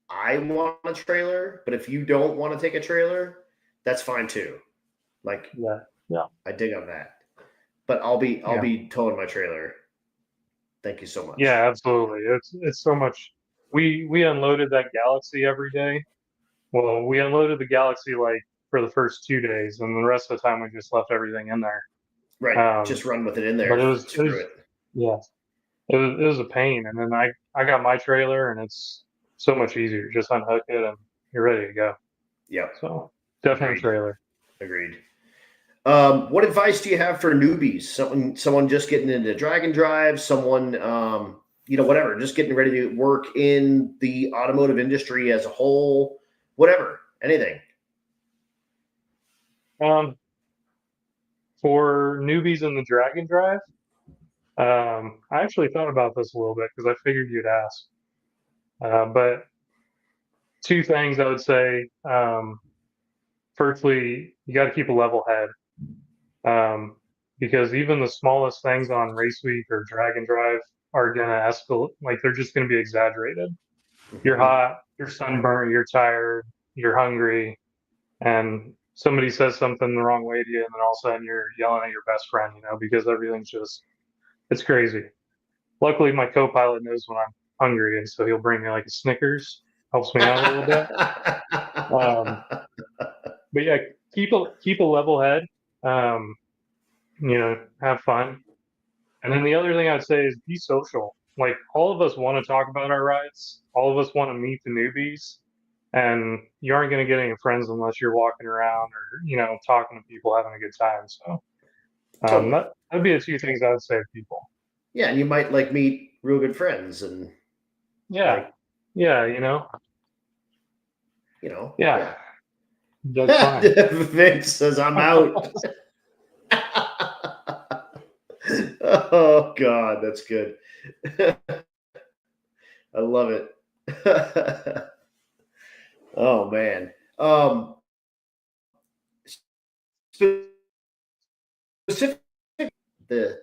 I want a trailer, but if you don't want to take a trailer, that's fine too. Like, yeah, I dig on that. But I'll be towing my trailer. Thank you so much. Yeah, absolutely. It's so much. We unloaded that Galaxie every day. Well, we unloaded the Galaxie like for the first 2 days, and the rest of the time we just left everything in there. Right. Just run with it in there. But it was a pain. And then I got my trailer, and it's so much easier. Just unhook it, and you're ready to go. Yeah. So definitely trailer. Agreed. What advice do you have for newbies? Someone just getting into drag and drive, someone, whatever, just getting ready to work in the automotive industry as a whole, whatever, anything. For newbies in the drag and drive, I actually thought about this a little bit because I figured you'd ask. But two things I would say. Firstly, you got to keep a level head. Because even the smallest things on race week or drag and drive are going to escalate. Like, they're just going to be exaggerated. You're hot, you're sunburned, you're tired, you're hungry, and somebody says something the wrong way to you, and then all of a sudden you're yelling at your best friend, because everything's it's crazy. Luckily, my co-pilot knows when I'm hungry, and so he'll bring me like a Snickers, helps me out a little bit. But yeah, keep a level head. Um, have fun. And then the other thing I'd say is be social. Like all of us want to talk about our rides. All of us want to meet the newbies. And you aren't going to get any friends unless you're walking around or, talking to people, having a good time. So Totally. that'd be the two things I would say to people. Yeah, and you might like meet real good friends and Yeah. like, Yeah, yeah, yeah. that's fine. Vince says I'm out. Oh God, that's good. I love it. Oh man. Specific the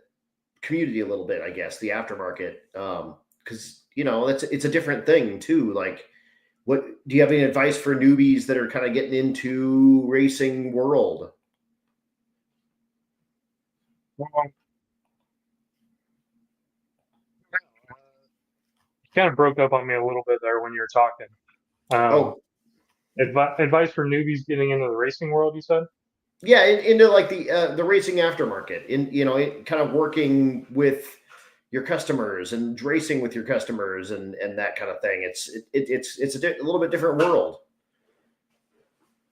community a little bit, I guess, the aftermarket. Because it's a different thing too. Like, what do you have any advice for newbies that are kind of getting into racing world? Well, you kind of broke up on me a little bit there when you were talking. Um, Oh, advice for newbies getting into the racing world, you said? yeah, into like the racing aftermarket, kind of working with your customers and racing with your customers and that kind of thing. It's a little bit different world.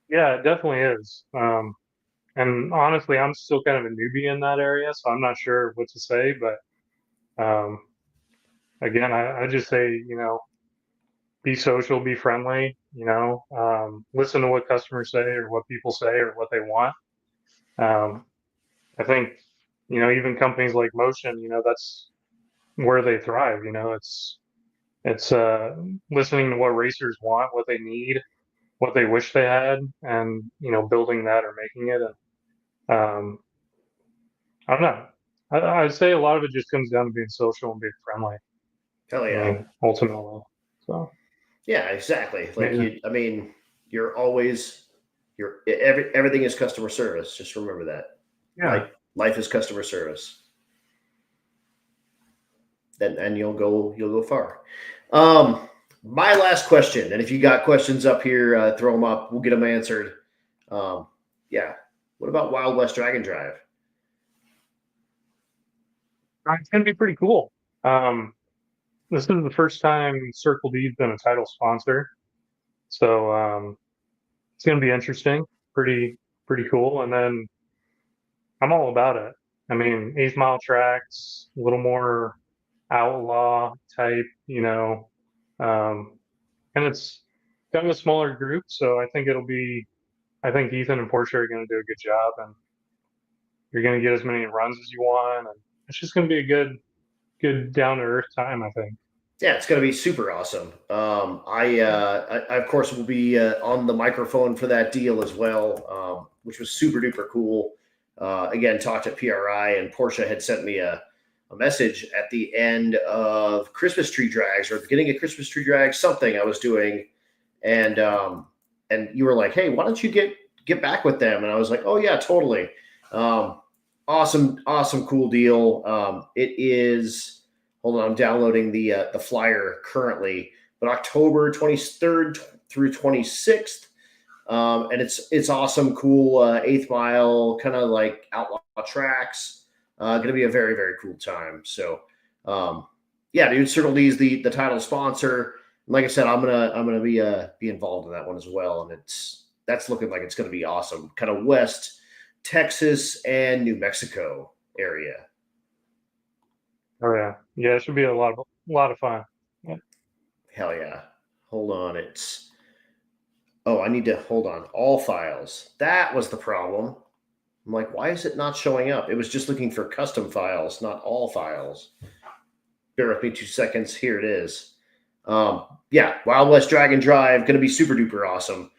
Yeah, it definitely is. And honestly, I'm still kind of a newbie in that area, so I'm not sure what to say. But again, I just say, be social, be friendly, listen to what customers say or what people say or what they want. Um, I think, even companies like Motion, that's where they thrive. It's listening to what racers want, what they need, what they wish they had, and building that or making it. And I don't know. I'd say a lot of it just comes down to being social and being friendly. Hell I yeah. mean, ultimately. So, Yeah, exactly. Like yeah, I mean, you're always everything is customer service. Just remember that. yeah. Life is customer service. Then and you'll go far. My last question, and if you got questions up here, throw them up. We'll get them answered. Um, yeah. What about Wild West Dragon Drive? It's gonna be pretty cool. Um, this is the first time Circle D's been a title sponsor, so it's gonna be interesting. Pretty pretty cool. And then I'm all about it. I mean, 8 mile tracks, a little more outlaw type, um, and it's kind of a smaller group, so I think it'll be. I think Ethan and Portia are going to do a good job, and you're going to get as many runs as you want, and it's just going to be a good down to earth time. I think. Yeah, it's going to be super awesome. I of course will be on the microphone for that deal as well, which was super duper cool. Again, talked to PRI, and Portia had sent me a message at the end of Christmas tree drags or beginning of Christmas tree drags, something I was doing, and you were like, "Hey, why don't you get back with them?" And I was like, "Oh yeah, totally." Um, awesome, cool deal. It is. Hold on, I'm downloading the flyer currently, but October 23rd through 26th, and it's awesome, cool 8th mile, kind of like outlaw tracks. Going to be a very very cool time. So, yeah, dude, Circle D is the title sponsor. Like I said, I'm gonna be involved in that one as well, and that's looking like it's going to be awesome. Kind of West Texas and New Mexico area. Oh yeah, yeah. It should be a lot of fun. Yeah. Hell yeah. Hold on. I need to hold on. All files. That was the problem. I'm like, why is it not showing up? It was just looking for custom files, not all files. Bear with me 2 seconds. Here it is. Yeah, Wild West Dragon Drive, going to be super duper awesome.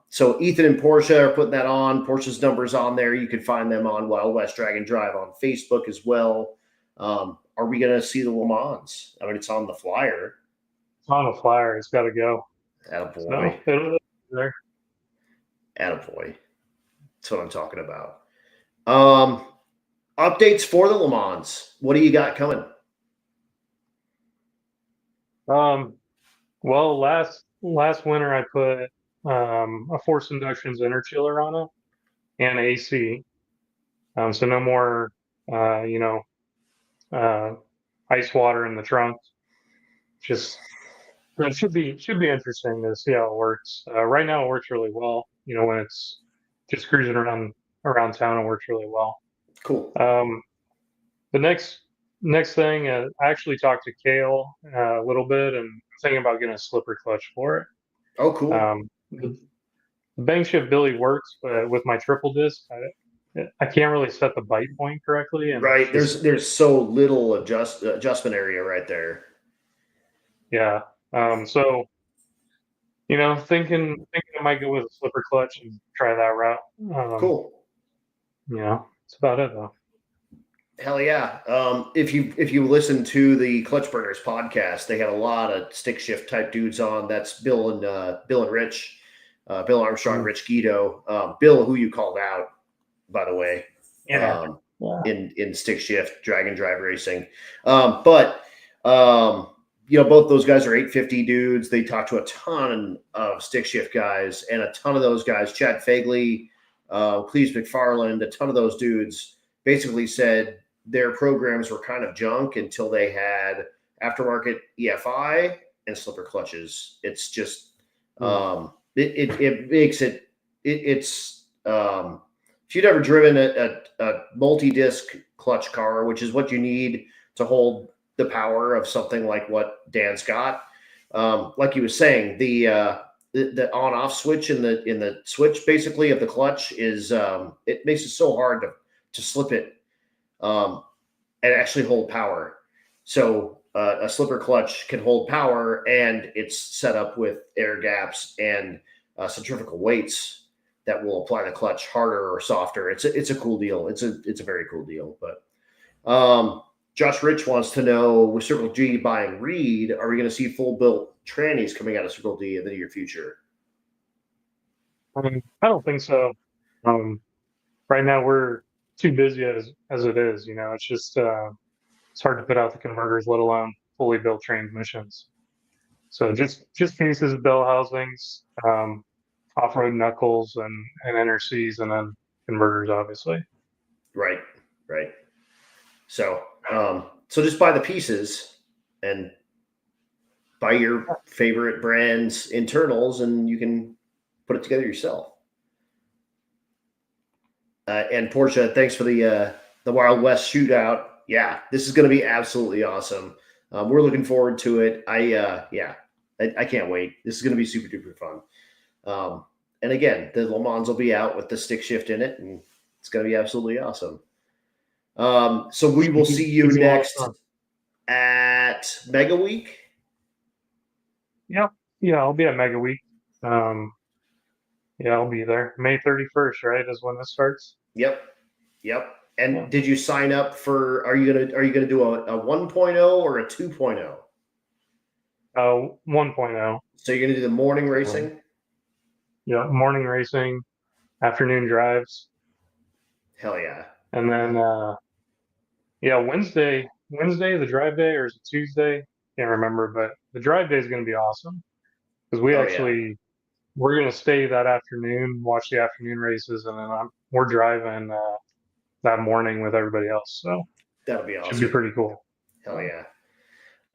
So Ethan and Portia are putting that on. Portia's numbers on there. You can find them on Wild West Dragon Drive on Facebook as well. Are we going to see the Lemans? I mean, it's on the flyer. It's on the flyer. It's got to go. Attaboy. So it'll be there. Attaboy. That's what I'm talking about. Um, Updates for the Le Mans. What do you got coming? Um, well, last winter I put a forced inductions inner chiller on it, and AC. So no more, you know, ice water in the trunk. Just it should be interesting to see how it works. Right now, it works really well. You know, when it's just cruising around town, it works really well. Cool. The next thing, I actually talked to Kale a little bit, and I'm thinking about getting a slipper clutch for it. Oh, cool. The bang shift Billy works, but with my triple disc, I can't really set the bite point correctly, and it's Right. just There's so little adjustment area right there. yeah. So you know, thinking I might go with a slipper clutch and try that route. Cool. You know, that's about it though. Hell yeah. If you listen to the Clutch Burners podcast, they had a lot of stick shift type dudes on. That's Bill and Rich, Bill Armstrong, Rich Guido, Bill, who you called out, by the way, Yeah. Yeah. in stick shift drag and drive racing. But both those guys are 850 dudes. They talk to a ton of stick shift guys, and a ton of those guys, Chad Fagley, Cleves McFarland, a ton of those dudes basically said their programs were kind of junk until they had aftermarket EFI and slipper clutches. It's just it makes it's if you'd ever driven a multi-disc clutch car, which is what you need to hold the power of something like what Dan's got, like he was saying, the on-off switch in the switch basically of the clutch is it makes it so hard to slip it and actually hold power. So a slipper clutch can hold power, and it's set up with air gaps and centrifugal weights that will apply the clutch harder or softer. It's a cool deal. It's a very cool deal. But Josh Rich wants to know, with Circle G buying Reed, are we going to see full built trannies coming out of Circle D in the near future? I don't think so. Right now we're too busy as it is. You know, it's just it's hard to put out the converters, let alone fully built transmissions. So just pieces of bell housings, off-road knuckles and NRCs, and then converters, obviously. Right. So just buy the pieces and buy your favorite brand's internals, and you can put it together yourself. And Portia, thanks for the Wild West shootout. Yeah, this is going to be absolutely awesome. We're looking forward to it. I can't wait. This is going to be super duper fun. And again, the Lemans will be out with the stick shift in it, and it's going to be absolutely awesome. So we will see you next at Mega Week. Yeah, I'll be at Mega Week. Yeah, I'll be there. May 31st, right, is when this starts. Yep. And did you sign up for? Are you gonna do a 1.0 or a 2.0? 1.0. So you're gonna do the morning racing? Yeah, morning racing, afternoon drives. Hell yeah. And then Wednesday the drive day, or is it Tuesday? Can't remember, but the drive day is going to be awesome because we're going to stay that afternoon, watch the afternoon races, and then we're driving that morning with everybody else. So that'll be awesome. Should be pretty cool. Hell yeah.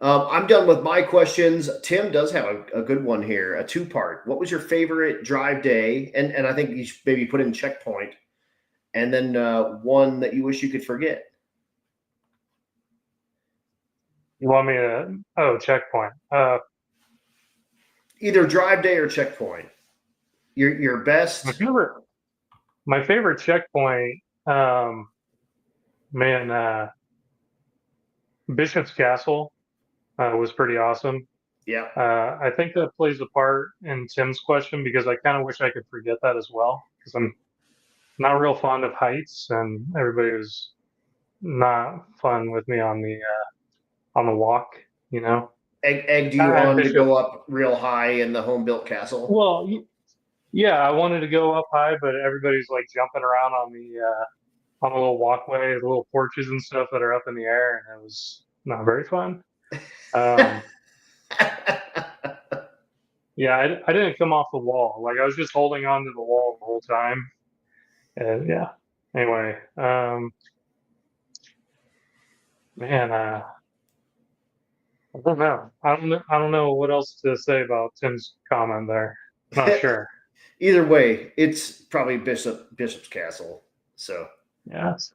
I'm done with my questions. Tim does have a good one here, a two-part. What was your favorite drive day? And I think you should maybe put in checkpoint. And then one that you wish you could forget. You want me to? Checkpoint. Either drive day or checkpoint. Your best. My favorite checkpoint. Bishop's Castle was pretty awesome. Yeah. I think that plays a part in Tim's question, because I kind of wish I could forget that as well, because I'm not real fond of heights, and everybody was not fun with me on the walk. You know. Egged you on to go up real high in the home built castle? Well, yeah, I wanted to go up high, but everybody's like jumping around on the little walkway, the little porches and stuff that are up in the air, and it was not very fun. Yeah, I didn't come off the wall. Like, I was just holding on to the wall the whole time, Yeah. Anyway, man, I don't know. I don't know what else to say about Tim's comment there. Not sure. Either way, it's probably Bishop's Castle. So Yes.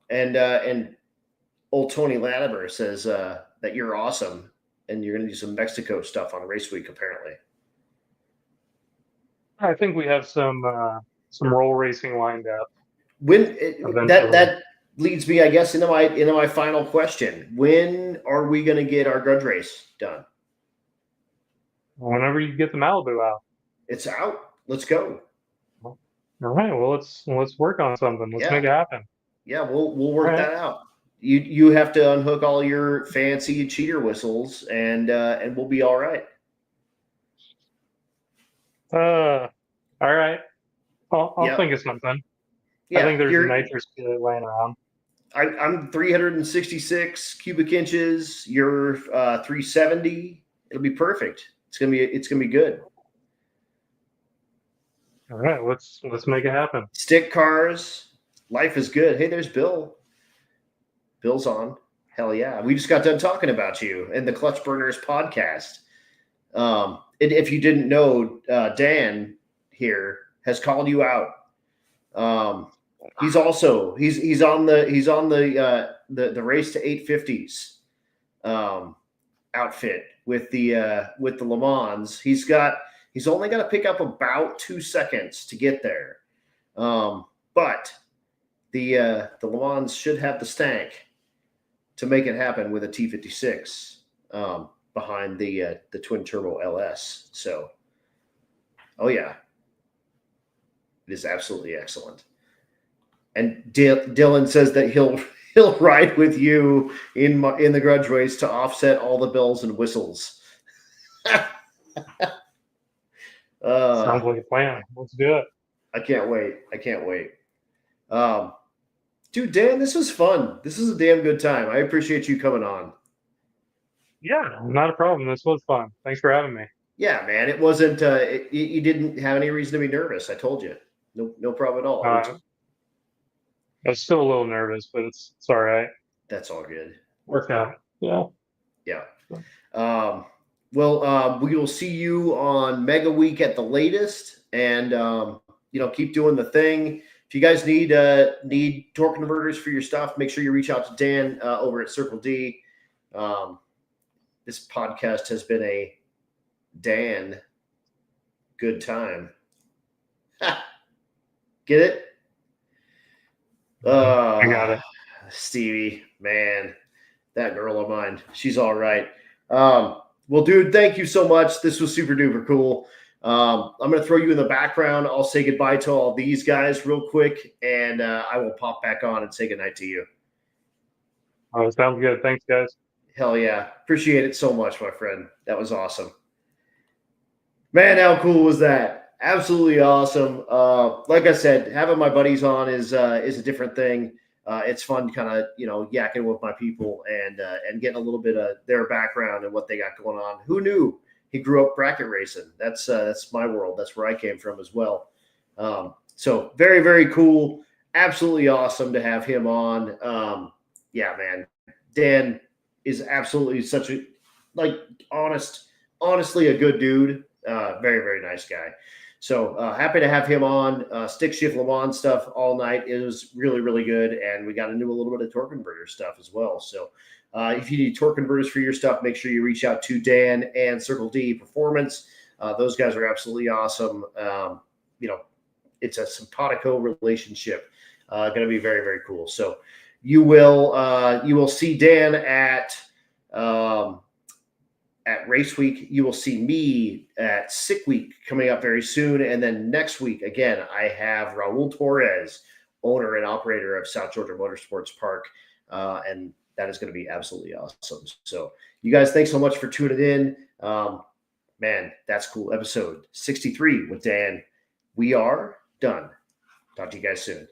and old Tony Latimer says that you're awesome and you're going to do some Mexico stuff on race week apparently. I think we have some roll racing lined up eventually. That leads me, I guess, into my final question. When are we going to get our grudge race done? Whenever you get the Malibu out. It's out. Let's go. All right. Well, let's work on something. Let's make it happen. Yeah, we'll work that out. You have to unhook all your fancy cheater whistles, and we'll be all right. All right. I'll think of something. Yeah, I think there's nitrous laying around. I'm 366 cubic inches. You're 370. It'll be perfect. It's gonna be good. All right, let's make it happen. Stick cars. Life is good. Hey, there's Bill. Bill's on. Hell yeah. We just got done talking about you in the Clutch Burners podcast. If you didn't know, Dan here has called you out. He's on the race to 850s outfit with the Lemans. He's only got to pick up about 2 seconds to get there. But the Lemans should have the stank to make it happen with a T56 behind the twin turbo LS. So, oh yeah, it is absolutely excellent. And Dylan says that he'll ride with you in the grudge race to offset all the bells and whistles. Sounds like a plan. Let's do it. I can't wait. Dude, Dan, this was fun. This is a damn good time. I appreciate you coming on. Yeah, not a problem. This was fun. Thanks for having me. Yeah, man. It wasn't. You didn't have any reason to be nervous. I told you. No problem at all. I was still a little nervous, but it's all right. That's all good. Worked out. Yeah. Yeah. Well, we will see you on Mega Week at the latest, and keep doing the thing. If you guys need torque converters for your stuff, make sure you reach out to Dan over at Circle D. This podcast has been a Dan good time. Get it? I got it. Stevie, man, that girl of mine, she's all right. Well, dude, thank you so much. This was super duper cool. I'm going to throw you in the background. I'll say goodbye to all these guys real quick, and I will pop back on and say goodnight to you. Oh, sounds good. Thanks, guys. Hell yeah. Appreciate it so much, my friend. That was awesome. Man, how cool was that? Absolutely awesome. Like I said, having my buddies on is a different thing. It's fun kind of, yakking with my people and getting a little bit of their background and what they got going on. Who knew he grew up bracket racing? That's my world. That's where I came from as well. So very, very cool. Absolutely awesome to have him on. Yeah, man. Dan is absolutely such a honestly a good dude. Very, very nice guy. So happy to have him on. Stick shift Le Mans stuff all night. It was really, really good. And we got to do a little bit of torque converter stuff as well. So if you need torque converters for your stuff, make sure you reach out to Dan and Circle D Performance. Those guys are absolutely awesome. It's a simpatico relationship. Going to be very, very cool. So you will see Dan at Race Week. You will see me at Sick Week coming up very soon. And then next week, again, I have Raul Torres, owner and operator of South Georgia Motorsports Park. And that is going to be absolutely awesome. So you guys, thanks so much for tuning in. Man, that's cool. Episode 63 with Dan. We are done. Talk to you guys soon.